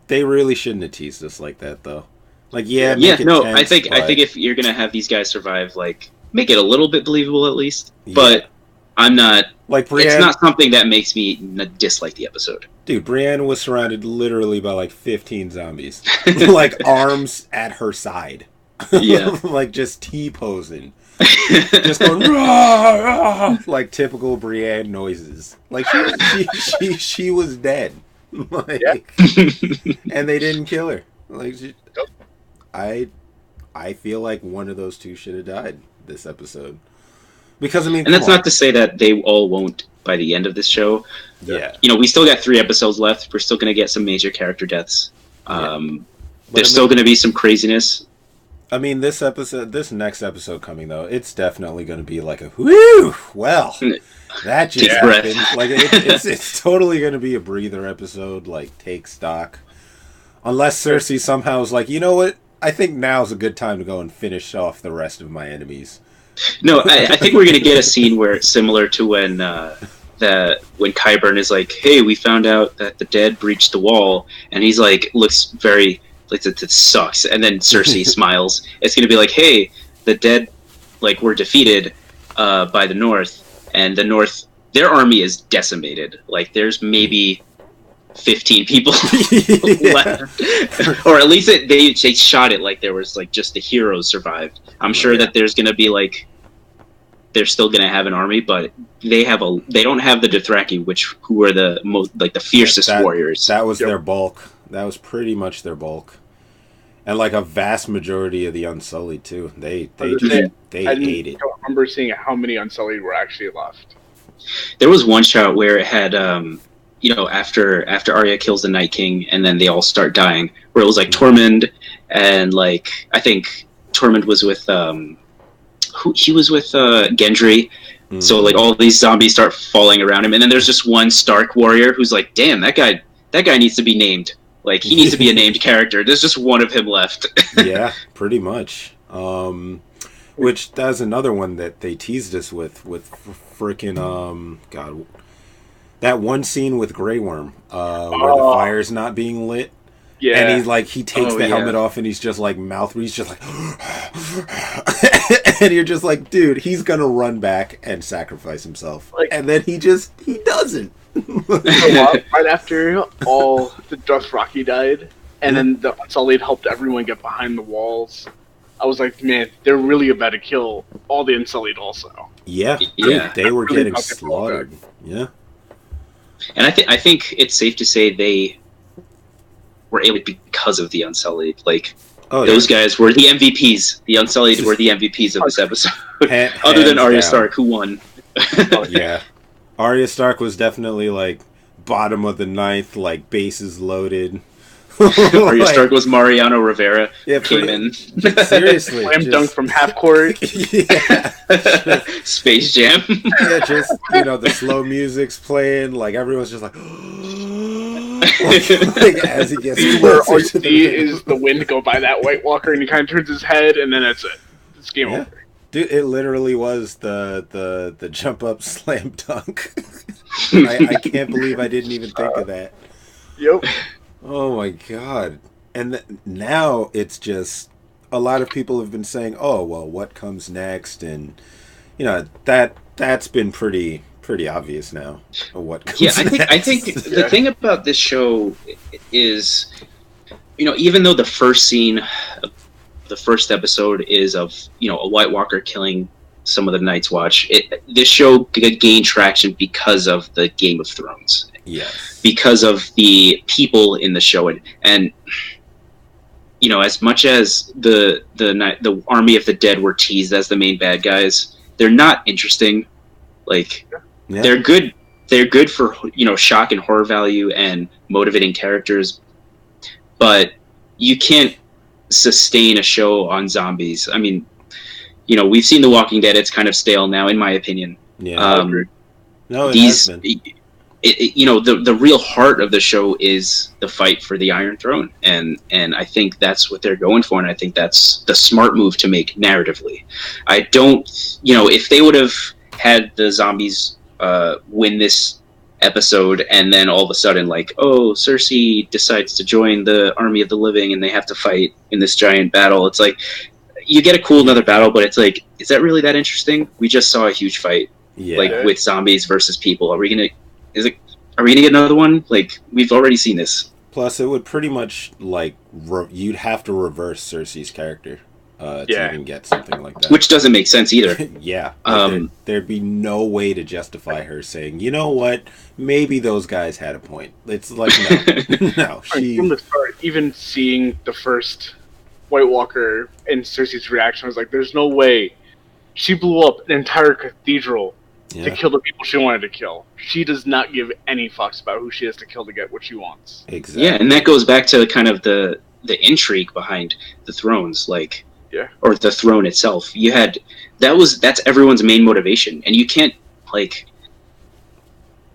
they really shouldn't have teased us like that though. Like, make it tense, I think if you're gonna have these guys survive, like, make it a little bit believable at least. Yeah. But I'm not like Brienne. It's not something that makes me dislike the episode. Dude, Brienne was surrounded literally by like 15 zombies, like arms at her side. Yeah, like just T-posing, just going rah, rah, like typical Brienne noises. Like she was dead, like, and they didn't kill her. Like, I feel like one of those two should have died this episode. Because and that's not to say that they all won't by the end of this show. Yeah, we still got 3 episodes left. We're still going to get some major character deaths. There's still going to be some craziness. I mean, this next episode coming though, it's definitely going to be like a whoo. Well, that just happened. Like it's totally going to be a breather episode. Like, take stock. Unless Cersei somehow is like, you know what? I think now's a good time to go and finish off the rest of my enemies. No, I think we're going to get a scene where it's similar to when Qyburn is like, hey, we found out that the dead breached the wall, and he's like, looks very like, it sucks, and then Cersei smiles. It's going to be like, hey, the dead, like, were defeated by the North, and the North, their army is decimated. Like, there's maybe 15 people left, or at least they shot it like there was like just the heroes survived. I'm sure that there's gonna be like, they're still gonna have an army, but they don't have the Dothraki, who are the most, like, the fiercest warriors. That was their bulk. That was pretty much their bulk, and like a vast majority of the Unsullied too. They ate it. I don't remember seeing how many Unsullied were actually left. There was one shot where it had after Arya kills the Night King, and then they all start dying, where it was like Tormund, and like, I think Tormund was with he was with Gendry. So like all these zombies start falling around him, and then there's just one Stark warrior who's like, damn, that guy needs to be named. Like, he needs to be a named character. There's just one of him left. Yeah, pretty much. Which that's another one that they teased us with freaking God. That one scene with Grey Worm, where the fire's not being lit. Yeah. And he takes the helmet off, and he's just like he's just like and you're just like, dude, he's gonna run back and sacrifice himself. Like, and then he doesn't. Right after all the Dothraki died, and then the Unsullied helped everyone get behind the walls, I was like, man, they're really about to kill all the Unsullied also. Yeah. Dude, they were getting slaughtered. Yeah. And I think it's safe to say they were able because of the Unsullied. Like, those guys were the MVPs. The Unsullied were the MVPs of this episode. Other than Arya Stark, who won. Yeah. Arya Stark was definitely, like, bottom of the ninth, like, bases loaded. Arya Stark was Mariano Rivera. Yeah, came in. Seriously. Slam dunk from half court. Yeah. Space Jam. Yeah, just, the slow music's playing. Like, everyone's just like, like as he gets closer. Where all you see is the wind go by that White Walker, and he kind of turns his head, and then that's it. It's game over. Dude, it literally was the jump up slam dunk. I can't believe I didn't even think of that. Yep. Oh my god. And now it's just, a lot of people have been saying, oh, well, what comes next? And, that's been pretty obvious now. What comes next. I think the thing about this show is, even though the first scene, the first episode is of, a White Walker killing some of the Night's Watch. This show gained traction because of the Game of Thrones. Yes. Because of the people in the show, and you know, as much as the Army of the Dead were teased as the main bad guys, they're not interesting. Like, they're good. They're good for, you know, shock and horror value and motivating characters, but you can't sustain a show on zombies. I mean, you know, we've seen The Walking Dead. It's kind of stale now, in my opinion. Yeah. No, it these, has been. You know, the real heart of the show is the fight for the Iron Throne, and I think that's what they're going for, and I think that's the smart move to make narratively. I don't, you know, if they would have had the zombies win this episode, and then all of a sudden, like, oh, Cersei decides to join the Army of the Living, and they have to fight in this giant battle. It's like, you get a cool another battle, but it's like, is that really that interesting? We just saw a huge fight, like with zombies versus people. Are we gonna get another one? Like, we've already seen this. Plus, it would pretty much, like, you'd have to reverse Cersei's character to even get something like that. Which doesn't make sense either. Yeah. Like there'd be no way to justify her saying, you know what, maybe those guys had a point. It's like, no. No. From the start, even seeing the first White Walker and Cersei's reaction was like, there's no way. She blew up an entire cathedral to kill the people she wanted to kill. She does not give any fucks about who she has to kill to get what she wants. Exactly. Yeah, and that goes back to kind of the intrigue behind the thrones, like, or the throne itself. You had that's everyone's main motivation, and you can't, like,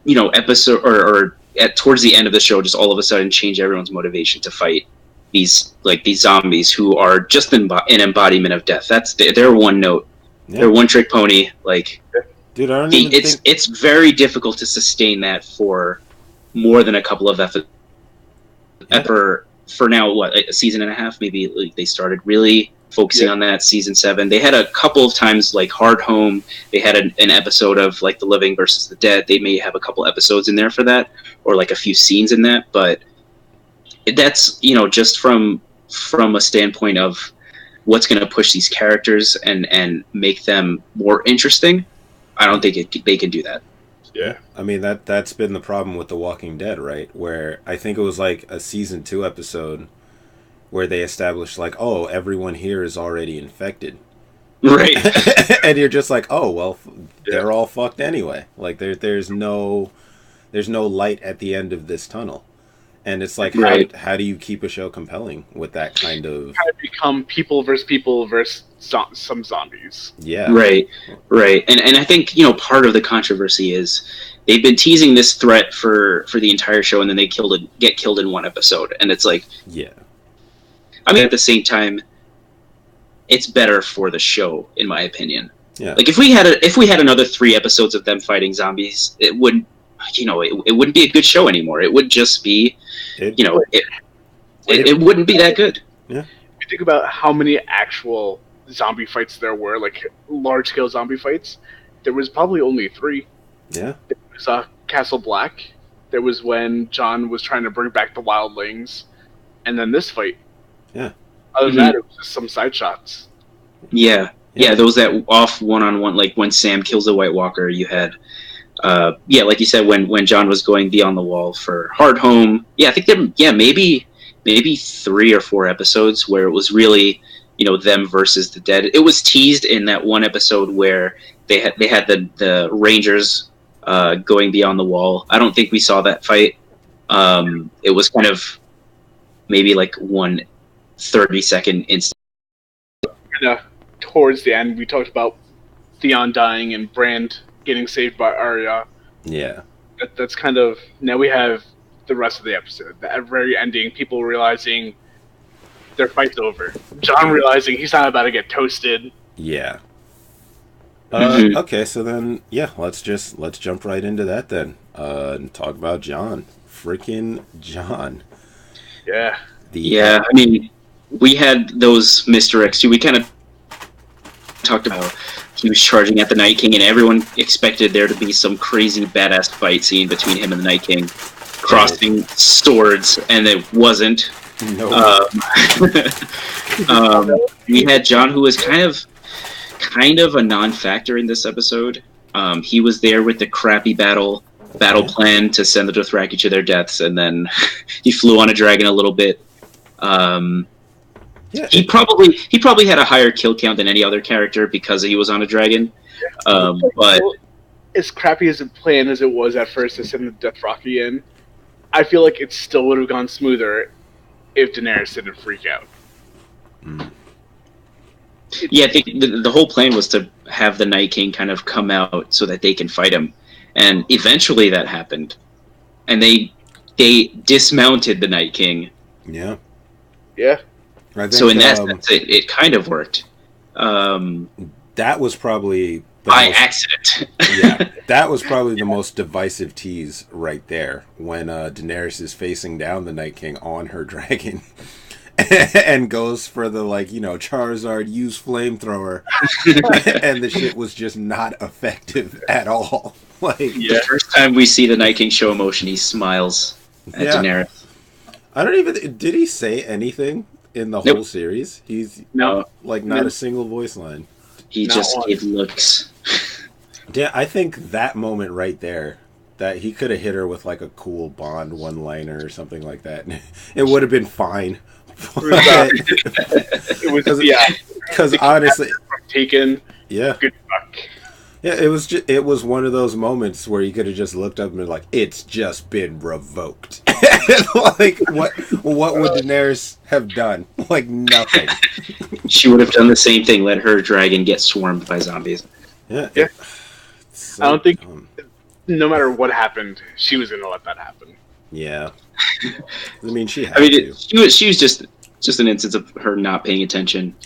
you know, episode or at towards the end of the show, just all of a sudden change everyone's motivation to fight these zombies who are just an embodiment of death. They're one note. Yeah. They're one trick pony. Like, dude, I don't even think... it's very difficult to sustain that for more than a couple of episodes. For now, what, a season and a half? Maybe, like, they started really focusing on that. Season 7. They had a couple of times, like, Hard Home. They had an episode of, like, the living versus the dead. They may have a couple episodes in there for that, or like a few scenes in that. But that's, you know, just from a standpoint of what's going to push these characters and make them more interesting. I don't think they can do that. Yeah. I mean, that's been the problem with The Walking Dead, right? Where I think it was like a season 2 episode where they established, like, oh, everyone here is already infected. Right. And you're just like, oh, well, they're all fucked anyway. Like, there's no light at the end of this tunnel. And it's like, how do you keep a show compelling with that kind of... Kind of become people versus some zombies. Yeah. Right. And I think, you know, part of the controversy is they've been teasing this threat for the entire show, and then they get killed in one episode. And it's like... Yeah. I mean, at the same time, it's better for the show, in my opinion. Yeah. Like, if we had another 3 episodes of them fighting zombies, it wouldn't... You know, it wouldn't be a good show anymore. It would just be, you know, it wouldn't be that good. Yeah. If you think about how many actual zombie fights there were, like large-scale zombie fights, there was probably only 3. Yeah. There was Castle Black. There was when Jon was trying to bring back the wildlings, and then this fight. Yeah. Other than that, it was just some side shots. Yeah. There was that off one-on-one, like when Sam kills the White Walker, you had... like you said, when Jon was going beyond the wall for Hard Home, I think there, maybe 3 or 4 episodes where it was really, you know, them versus the dead. It was teased in that one episode where they had the Rangers going beyond the wall. I don't think we saw that fight. It was kind of maybe like 1 30-second instant. Towards the end, we talked about Theon dying and Brand getting saved by Arya. Yeah. That's kind of... Now we have the rest of the episode. The very ending, people realizing their fight's over. Jon realizing he's not about to get toasted. Yeah. Okay, so then, let's jump right into that then. And talk about Jon. Freaking Jon. Yeah. I mean, we had those misdirects too. We kind of talked about he was charging at the Night King, and everyone expected there to be some crazy badass fight scene between him and the Night King, crossing swords, and it wasn't. No. We had Jon, who was kind of, kind of a non-factor in this episode. He was there with the crappy battle plan to send the Dothraki to their deaths, and then he flew on a dragon a little bit. He probably had a higher kill count than any other character because he was on a dragon. But as crappy as a plan as it was at first to send the Dothraki in, I feel like it still would have gone smoother if Daenerys didn't freak out. Yeah, I think the whole plan was to have the Night King kind of come out so that they can fight him, and eventually that happened, and they dismounted the Night King. Yeah. So in that sense, it kind of worked. That was probably by accident. Yeah, that was probably the most divisive tease right there when Daenerys is facing down the Night King on her dragon. And goes for the, Charizard use flamethrower, and the shit was just not effective at all. The first time we see the Night King show emotion, he smiles at Daenerys. Did he say anything in the whole series? He's not a single voice line. He just gave looks. Yeah, I think that moment right there, that he could have hit her with a cool Bond one-liner or something like that. It would have been fine. It was because honestly, taken. Yeah, good luck. Yeah, it was one of those moments where you could have just looked up and been like, "It's just been revoked." What would Daenerys have done? Nothing. She would have done the same thing. Let her dragon get swarmed by zombies. Yeah. So I don't think, no matter what happened, she was going to let that happen. Yeah. I mean, she had to. She was just an instance of her not paying attention.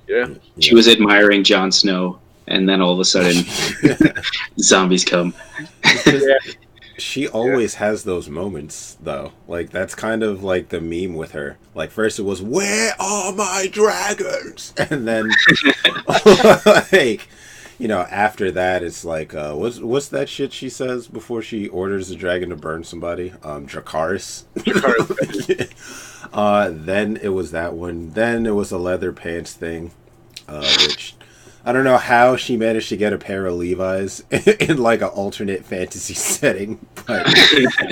Yeah. She was admiring Jon Snow, and then all of a sudden, zombies come. She always has those moments, though. That's kind of the meme with her. First it was, "Where are my dragons?" And then, after that, it's what's that shit she says before she orders the dragon to burn somebody? Dracarys. Then it was that one. Then it was a leather pants thing, which I don't know how she managed to get a pair of Levi's in an alternate fantasy setting, but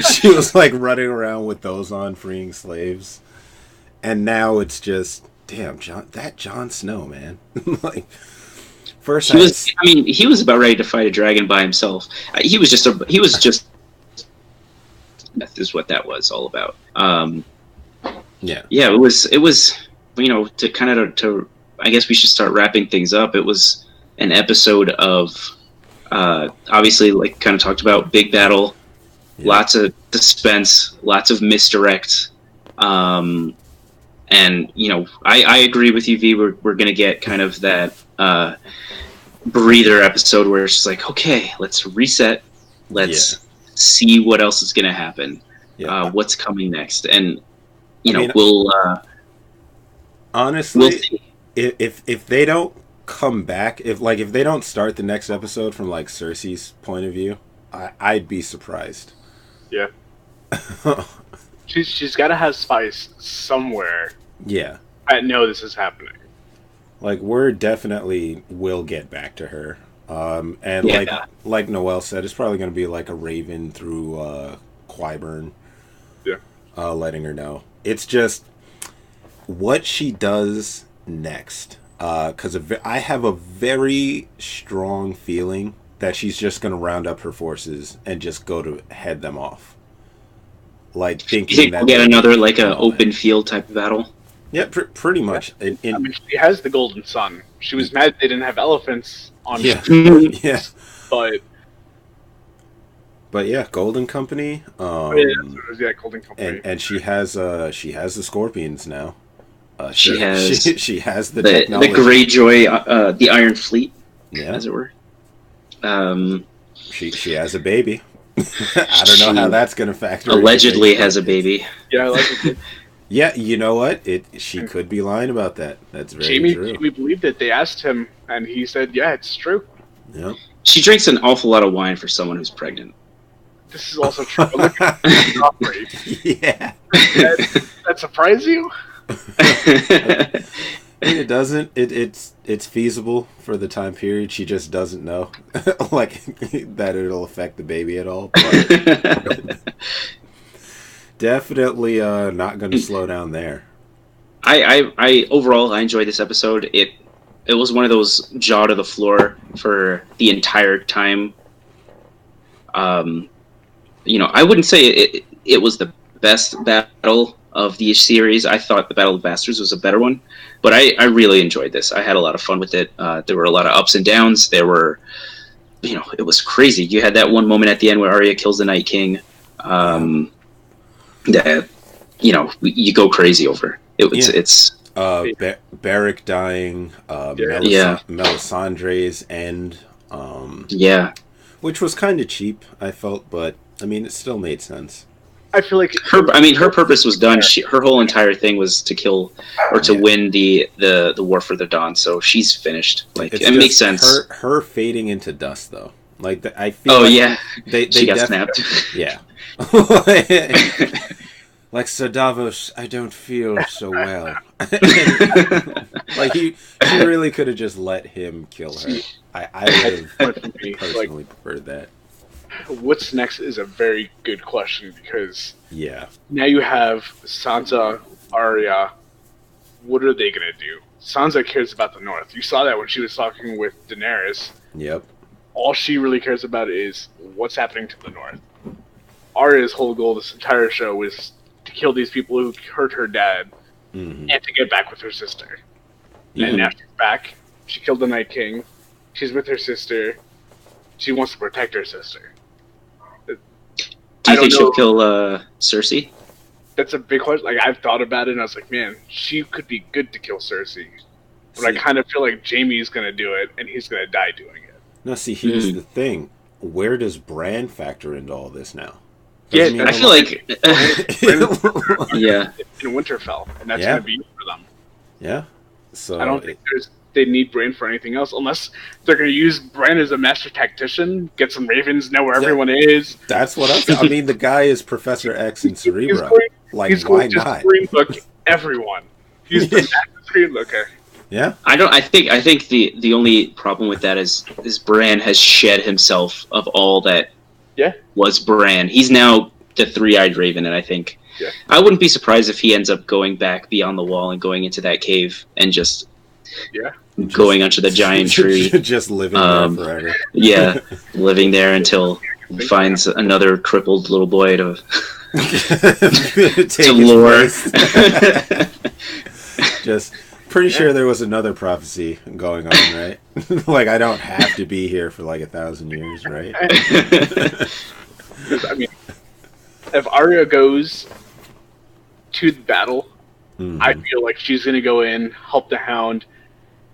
she was running around with those on, freeing slaves. And now it's just, damn, Jon Snow, man. First he was about ready to fight a dragon by himself. He was just is what that was all about. Yeah, it was to kind of I guess we should start wrapping things up. It was an episode of obviously kind of talked about big battle, lots of suspense, lots of misdirect. And I agree with you, V. We're gonna get kind of that breather episode where it's just okay, let's reset, let's see what else is gonna happen, what's coming next, and we'll honestly, we'll see. If they don't come back, if they don't start the next episode from Cersei's point of view, I'd be surprised. Yeah. She's got to have spice somewhere. Yeah. I know this is happening. We're definitely will get back to her. And like Noelle said, it's probably going to be a raven through Qyburn. Yeah. Letting her know. It's just what she does next. Because I have a very strong feeling that she's just going to round up her forces and just go to head them off. Thinking you think we'll get another an open field type of battle? Yeah, pretty much. I mean, she has the Golden Sun. She was mad they didn't have elephants on. Yeah, yeah. But yeah, Golden Company. Golden Company. And she has the Scorpions now. She has the technology. The Greyjoy, the Iron Fleet, as it were. She has a baby. I don't know how that's going to factor. Allegedly has a baby. Yeah, allegedly. Yeah, you know what? She could be lying about that. That's very true. Jamie believed it. They asked him, and he said, "Yeah, it's true." Yeah. She drinks an awful lot of wine for someone who's pregnant. This is also true. Look at the drop rate. Yeah. That surprised you? it doesn't. It's feasible for the time period. She just doesn't know, like that it'll affect the baby at all. But definitely not going to slow down there. I overall I enjoyed this episode. It was one of those jaw to the floor for the entire time. I wouldn't say it was the best battle of the series. I thought the Battle of Bastards was a better one, but I really enjoyed this. I had a lot of fun with it. There were a lot of ups and downs. There were, it was crazy. You had that one moment at the end where Arya kills the Night King. That you go crazy over. It's Barrick dying, Melisandre's end. Which was kind of cheap, I felt, but I mean, it still made sense. I feel like her purpose was done. Her whole entire thing was to kill or to win the War for the Dawn. So she's finished. Like it makes sense. Her fading into dust, though. Like I feel. She got snapped. Yeah. Like Sir Davos, I don't feel so well. Like she really could have just let him kill her. I would have personally preferred that. What's next is a very good question because now you have Sansa, Arya. What are they gonna do? Sansa cares about the North. You saw that when she was talking with Daenerys. Yep. All she really cares about is what's happening to the North. Arya's whole goal this entire show was to kill these people who hurt her dad and to get back with her sister. And now she's back. She killed the Night King. She's with her sister. She wants to protect her sister. Do you think she'll kill Cersei? That's a big question. Like, I've thought about it, and I was like, man, she could be good to kill Cersei. But I kind of feel like Jaime's going to do it, and he's going to die doing it. No, see, here's the thing. Where does Bran factor into all this now? I feel like... in Winterfell, and that's going to be it for them. Yeah. So I don't think they need Bran for anything else, unless they're going to use Bran as a master tactician, get some ravens, know where everyone is. That's what I mean, the guy is Professor X in Cerebro. He's going to screenlook everyone. He's the master screenlooker. Yeah. I think the only problem with that is Bran has shed himself of all that was Bran. He's now the three-eyed raven, and I think I wouldn't be surprised if he ends up going back beyond the wall and going into that cave and just going under the giant tree. Just living there forever. Yeah, living there until he finds another crippled little boy to lure. Just pretty sure there was another prophecy going on, right? Like, I don't have to be here for like 1,000 years, right? I mean, if Arya goes to the battle, I feel like she's going to go in, help the Hound.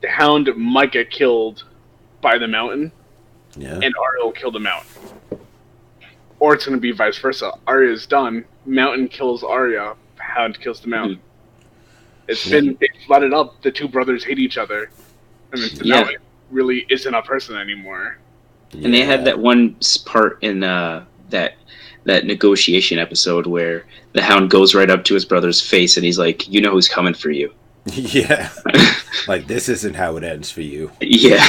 The Hound might get killed by the Mountain, and Arya will kill the Mountain. Or it's going to be vice versa. Arya's done, Mountain kills Arya, Hound kills the Mountain. It's been, they flooded up, the two brothers hate each other. I mean, the Mountain really isn't a person anymore. And they had that one part in that negotiation episode where the Hound goes right up to his brother's face and he's like, you know who's coming for you. Yeah. Like, this isn't how it ends for you. Yeah.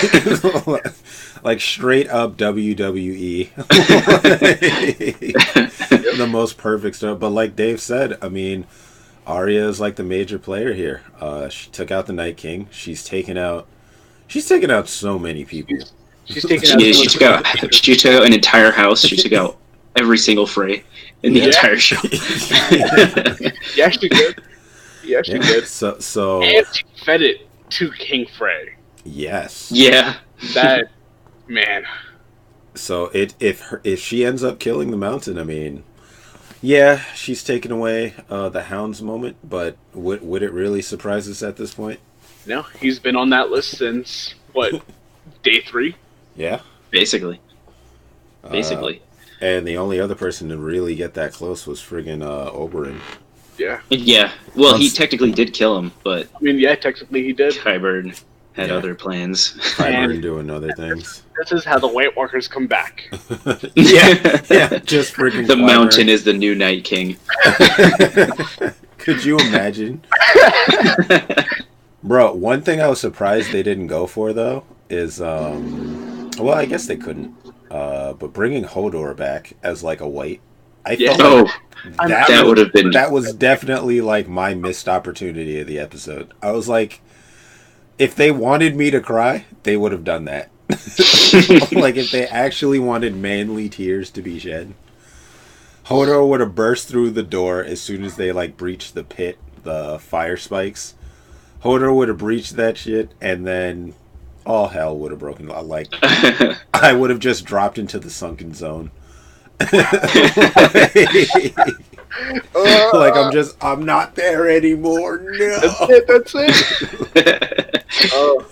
Like, straight up WWE. The most perfect stuff. But like Dave said, I mean, Arya is like the major player here. She took out the Night King. She's taken out so many people. She took out an entire house. She took out every single Frey in the entire show. Yeah, she did. Yeah, she did. So and she fed it to King Frey. Yes. Yeah. That man. So if she ends up killing the Mountain, I mean, yeah, she's taken away the Hound's moment, but would it really surprise us at this point? No, he's been on that list since what, day 3? Yeah. Basically. And the only other person to really get that close was friggin' Oberyn. Yeah. Yeah. Well, he technically did kill him, but I mean, yeah, technically he did. Qyburn had other plans. Qyburn doing other things. This is how the White Walkers come back. yeah, just friggin' The Qyburn. Mountain is the new Night King. Could you imagine? Bro, one thing I was surprised they didn't go for though is well, I guess they couldn't. But bringing Hodor back as like a white, I Yeah. felt like That would have been. that was definitely like my missed opportunity of the episode. I was like, if they wanted me to cry, they would have done that. Like if they actually wanted manly tears to be shed, Hodor would have burst through the door as soon as they like breached the pit, the fire spikes. Hodor would have breached that shit, and then all hell would have broken. Like I would have just dropped into the sunken zone. Like I'm not there anymore. No. That's it. Oh,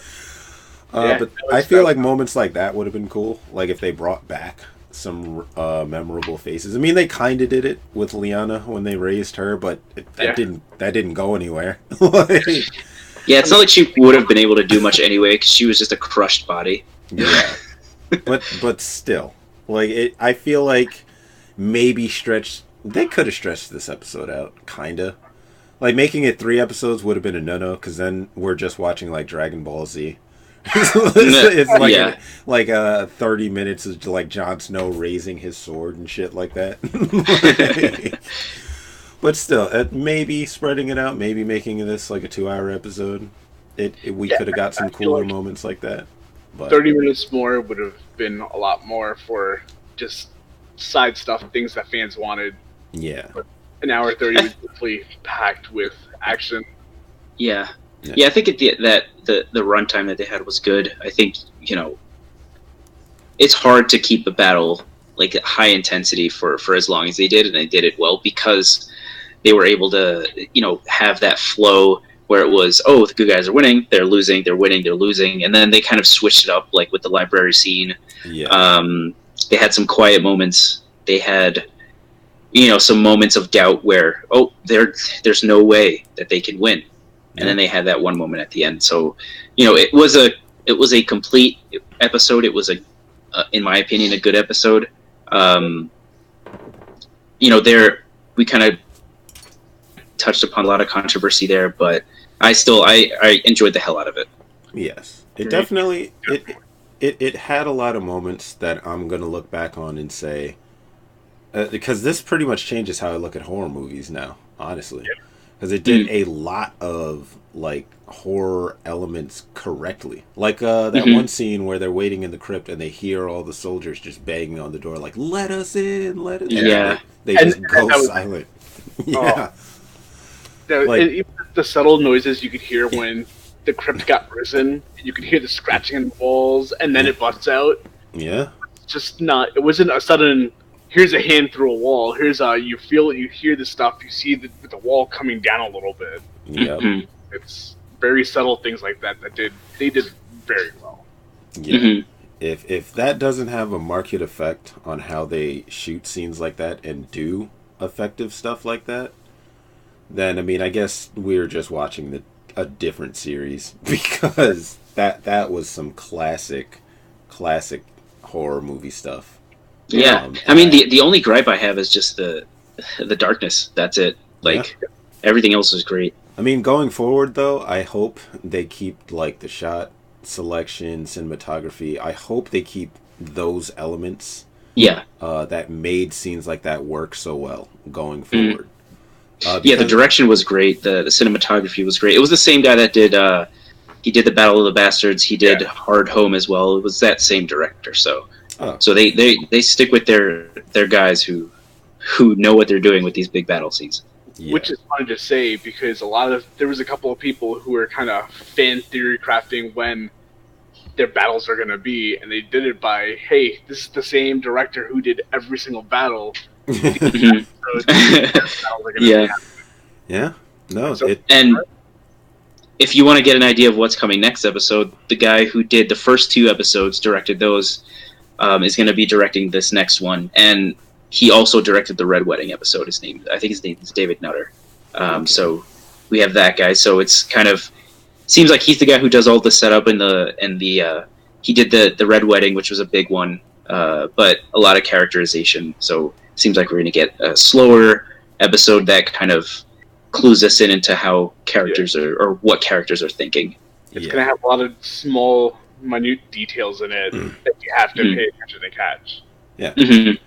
yeah, But I feel like moments like that would have been cool. Like if they brought back some memorable faces. I mean, they kind of did it with Lyanna when they raised her, but that didn't go anywhere. Like, Yeah, it's not like she would have been able to do much anyway because she was just a crushed body. yeah, but still, like I feel like maybe they could have stretched this episode out, kinda. Like making it 3 episodes would have been a no-no because then we're just watching like Dragon Ball Z. It's like Yeah. like 30 minutes of like Jon Snow raising his sword and shit like that. But still, maybe spreading it out, maybe making this like a 2-hour episode. We could have got some cooler like moments like that. But 30 minutes more would have been a lot more for just side stuff, things that fans wanted. yeah, An hour 30 was definitely packed with action. Yeah. I think that the runtime that they had was good. I think it's hard to keep a battle like at high intensity for as long as they did, and they did it well because they were able to have that flow where it was, oh, the good guys are winning, they're losing, they're winning, they're losing, and then they kind of switched it up like with the library scene. yeah. They had some quiet moments. They had some moments of doubt where there's no way that they can win. And then they had that one moment at the end. So, it was a complete episode. It was in my opinion, a good episode. We kind of touched upon a lot of controversy there, but I enjoyed the hell out of it. Yes, it definitely it had a lot of moments that I'm gonna look back on and say, because this pretty much changes how I look at horror movies now, honestly. Because it did a lot of like horror elements correctly, like that one scene where they're waiting in the crypt and they hear all the soldiers just banging on the door, like "Let us in, let us." Yeah, they just go silent. Yeah, Even the subtle noises you could hear when the crypt got risen, you could hear the scratching in the walls, and then it busts out. Yeah, Just not. It wasn't a sudden. Here's a hand through a wall. Here's you feel it. You hear the stuff. You see the wall coming down a little bit. yeah. It's very subtle things like that they did very well. Yeah. If that doesn't have a marked effect on how they shoot scenes like that and do effective stuff like that, then I mean I guess we're just watching a different series, because that was some classic horror movie stuff. Yeah. I mean the only gripe I have is just the darkness. That's it. Like everything else is great. I mean, going forward though, I hope they keep like the shot selection, cinematography. I hope they keep those elements. Yeah. That made scenes like that work so well going forward. The direction was great. The cinematography was great. It was the same guy that did he did the Battle of the Bastards. He did Hard Home as well. It was that same director. So they stick with their guys who know what they're doing with these big battle scenes. Yeah. Which is fun to say because there was a couple of people who were kind of fan theory crafting when their battles are going to be, and they did it by, hey, this is the same director who did every single battle. Yeah. No. And if you want to get an idea of what's coming next episode, the guy who did the first 2 episodes, directed those, is going to be directing this next one, and he also directed the Red Wedding episode. I think his name is David Nutter. So we have that guy. So it's kind of seems like he's the guy who does all the setup and he did the Red Wedding, which was a big one, but a lot of characterization. So it seems like we're going to get a slower episode that kind of clues us in into how characters are, or what characters are thinking. It's going to have a lot of small, minute details in it that you have to pay attention to catch. Yeah. Mm-hmm.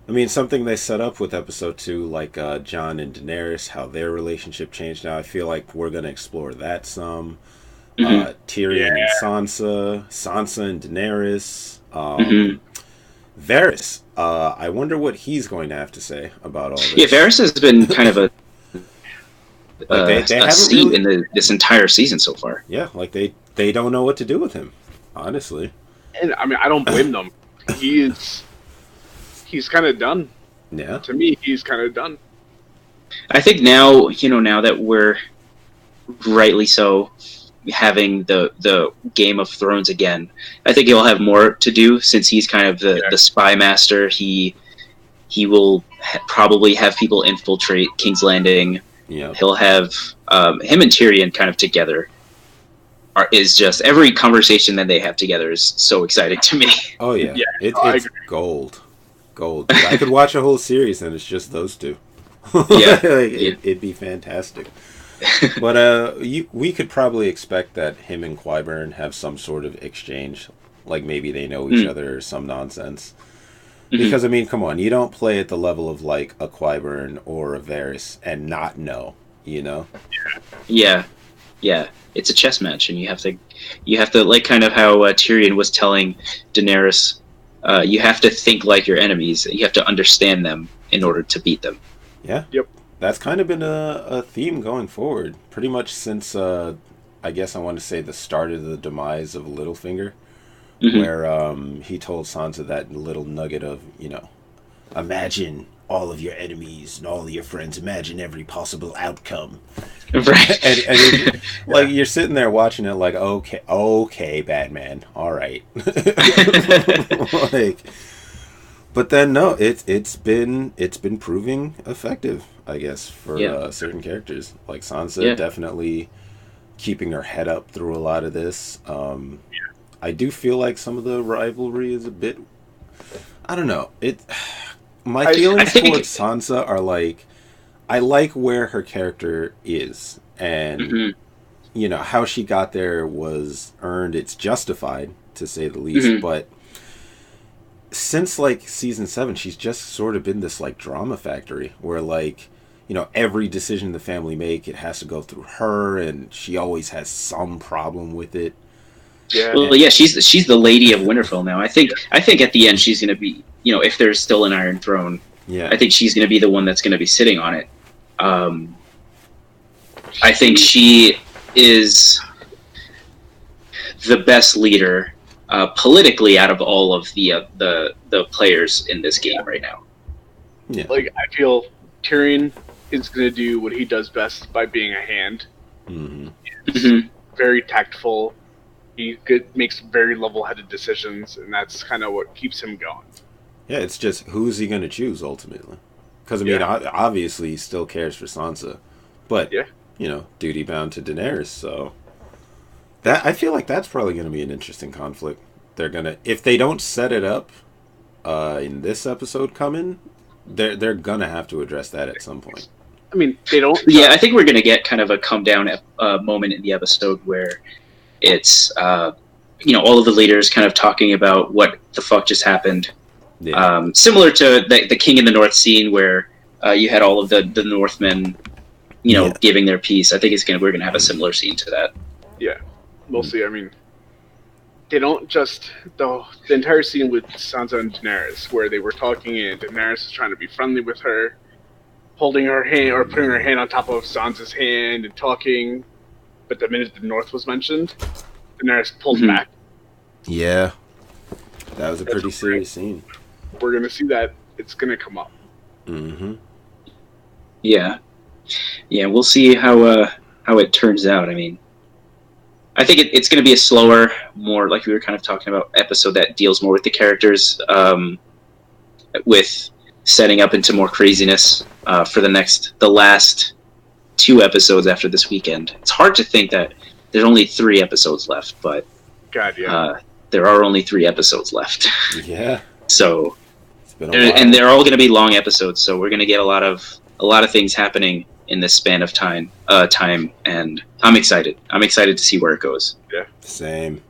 I mean, something they set up with episode 2, like Jon and Daenerys, how their relationship changed now. I feel like we're going to explore that some. Tyrion and Sansa and Daenerys. Varys. I wonder what he's going to have to say about all this. Yeah, Varys has been kind of a seat really... in this entire season so far. Yeah, like they don't know what to do with him, honestly. And I mean, I don't blame them. He's kind of done. Yeah. To me, he's kind of done. I think now, now that we're rightly so having the Game of Thrones again, I think he'll have more to do since he's kind of the spy master. He will probably have people infiltrate King's Landing. Yeah. He'll have him and Tyrion kind of together. Is just every conversation that they have together is so exciting to me. Oh yeah, it's gold. Dude, I could watch a whole series and it's just those two. Yeah, it'd be fantastic. But we could probably expect that him and Qyburn have some sort of exchange, like maybe they know each other or some nonsense. Because I mean, come on, you don't play at the level of like a Qyburn or a Varys and not know, Yeah. It's a chess match, and you have to like kind of how Tyrion was telling Daenerys, you have to think like your enemies. You have to understand them in order to beat them. Yeah. Yep. That's kind of been a theme going forward, pretty much since I guess I want to say the start of the demise of Littlefinger, where he told Sansa that little nugget of imagine all of your enemies and all of your friends, imagine every possible outcome. Right. and like you're sitting there watching it like, okay, Batman, all right. But then no, it's been proving effective, I guess, for certain characters. Like Sansa definitely keeping her head up through a lot of this. I do feel like some of the rivalry is a bit, I don't know. My feelings towards Sansa are like, I like where her character is, and how she got there was earned. It's justified, to say the least. But since like season 7, she's just sort of been this like drama factory where like every decision the family make, it has to go through her, and she always has some problem with it. Yeah. Well, yeah, she's the Lady of Winterfell now. I think at the end she's going to be, if there's still an Iron Throne, I think she's going to be the one that's going to be sitting on it. I think she is the best leader politically out of all of the players in this game right now. Yeah. Like, I feel Tyrion is going to do what he does best by being a hand. He's very tactful. He makes very level-headed decisions, and that's kind of what keeps him going. Yeah, it's just who's he going to choose ultimately? Because I mean, obviously he still cares for Sansa, but duty bound to Daenerys. So that I feel like that's probably going to be an interesting conflict. They're gonna, if they don't set it up in this episode coming, they're gonna have to address that at some point. I mean, they don't. Yeah, I think we're gonna get kind of a come down moment in the episode where it's all of the leaders kind of talking about what the fuck just happened. Yeah. Similar to the King in the North scene where you had all of the Northmen, giving their piece. I think we're gonna have a similar scene to that. Yeah, we'll see. I mean, they don't just the entire scene with Sansa and Daenerys where they were talking and Daenerys is trying to be friendly with her, holding her hand or putting her hand on top of Sansa's hand and talking. But the minute the North was mentioned, Daenerys pulled back. Yeah, that was a pretty serious scene. We're gonna see that it's gonna come up. Yeah, we'll see how it turns out. I mean, I think it's going to be a slower, more like we were kind of talking about, episode that deals more with the characters, with setting up into more craziness for the last 2 episodes after this weekend. It's hard to think that there's only 3 episodes left, but there are only 3 episodes left. Yeah. So, and they're all going to be long episodes, so we're going to get a lot of things happening in this span of time. And I'm excited. I'm excited to see where it goes. Yeah. Same.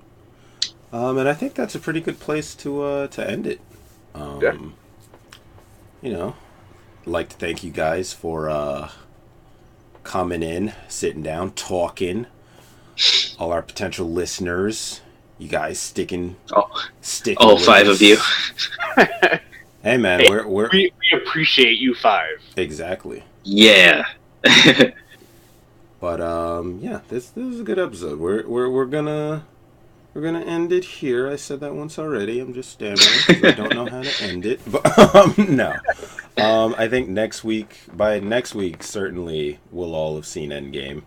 And I think that's a pretty good place to end it. Yeah. You know, I'd like to thank you guys for coming in, sitting down, talking. All our potential listeners, you guys sticking. All 5 of you. Hey man, Hey, we're we appreciate you 5. exactly. Yeah. But yeah, this is a good episode. We're gonna end it here. I said that once already. I'm just stammering because I don't know how to end it. But no. I think by next week, certainly we'll all have seen Endgame.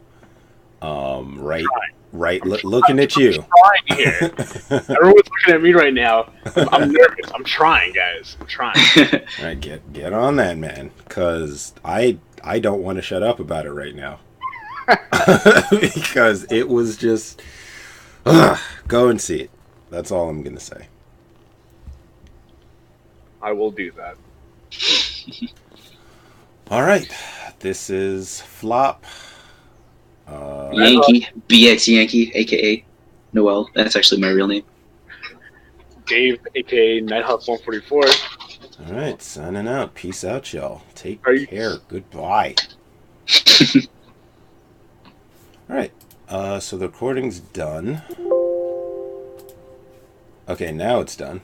Right. Looking at you. I'm trying here. Everyone's looking at me right now. I'm nervous. I'm trying, guys. I'm trying. All right, get on that, man. Because I don't want to shut up about it right now. Because it was just... go and see it. That's all I'm going to say. I will do that. All right. This is Flop. Yankee, BX Yankee, a.k.a. Noel. That's actually my real name. Dave, a.k.a. Nighthawk 144. All right, signing out. Peace out, y'all. Take Are you- care. Goodbye. All right. So the recording's done. Okay, now it's done.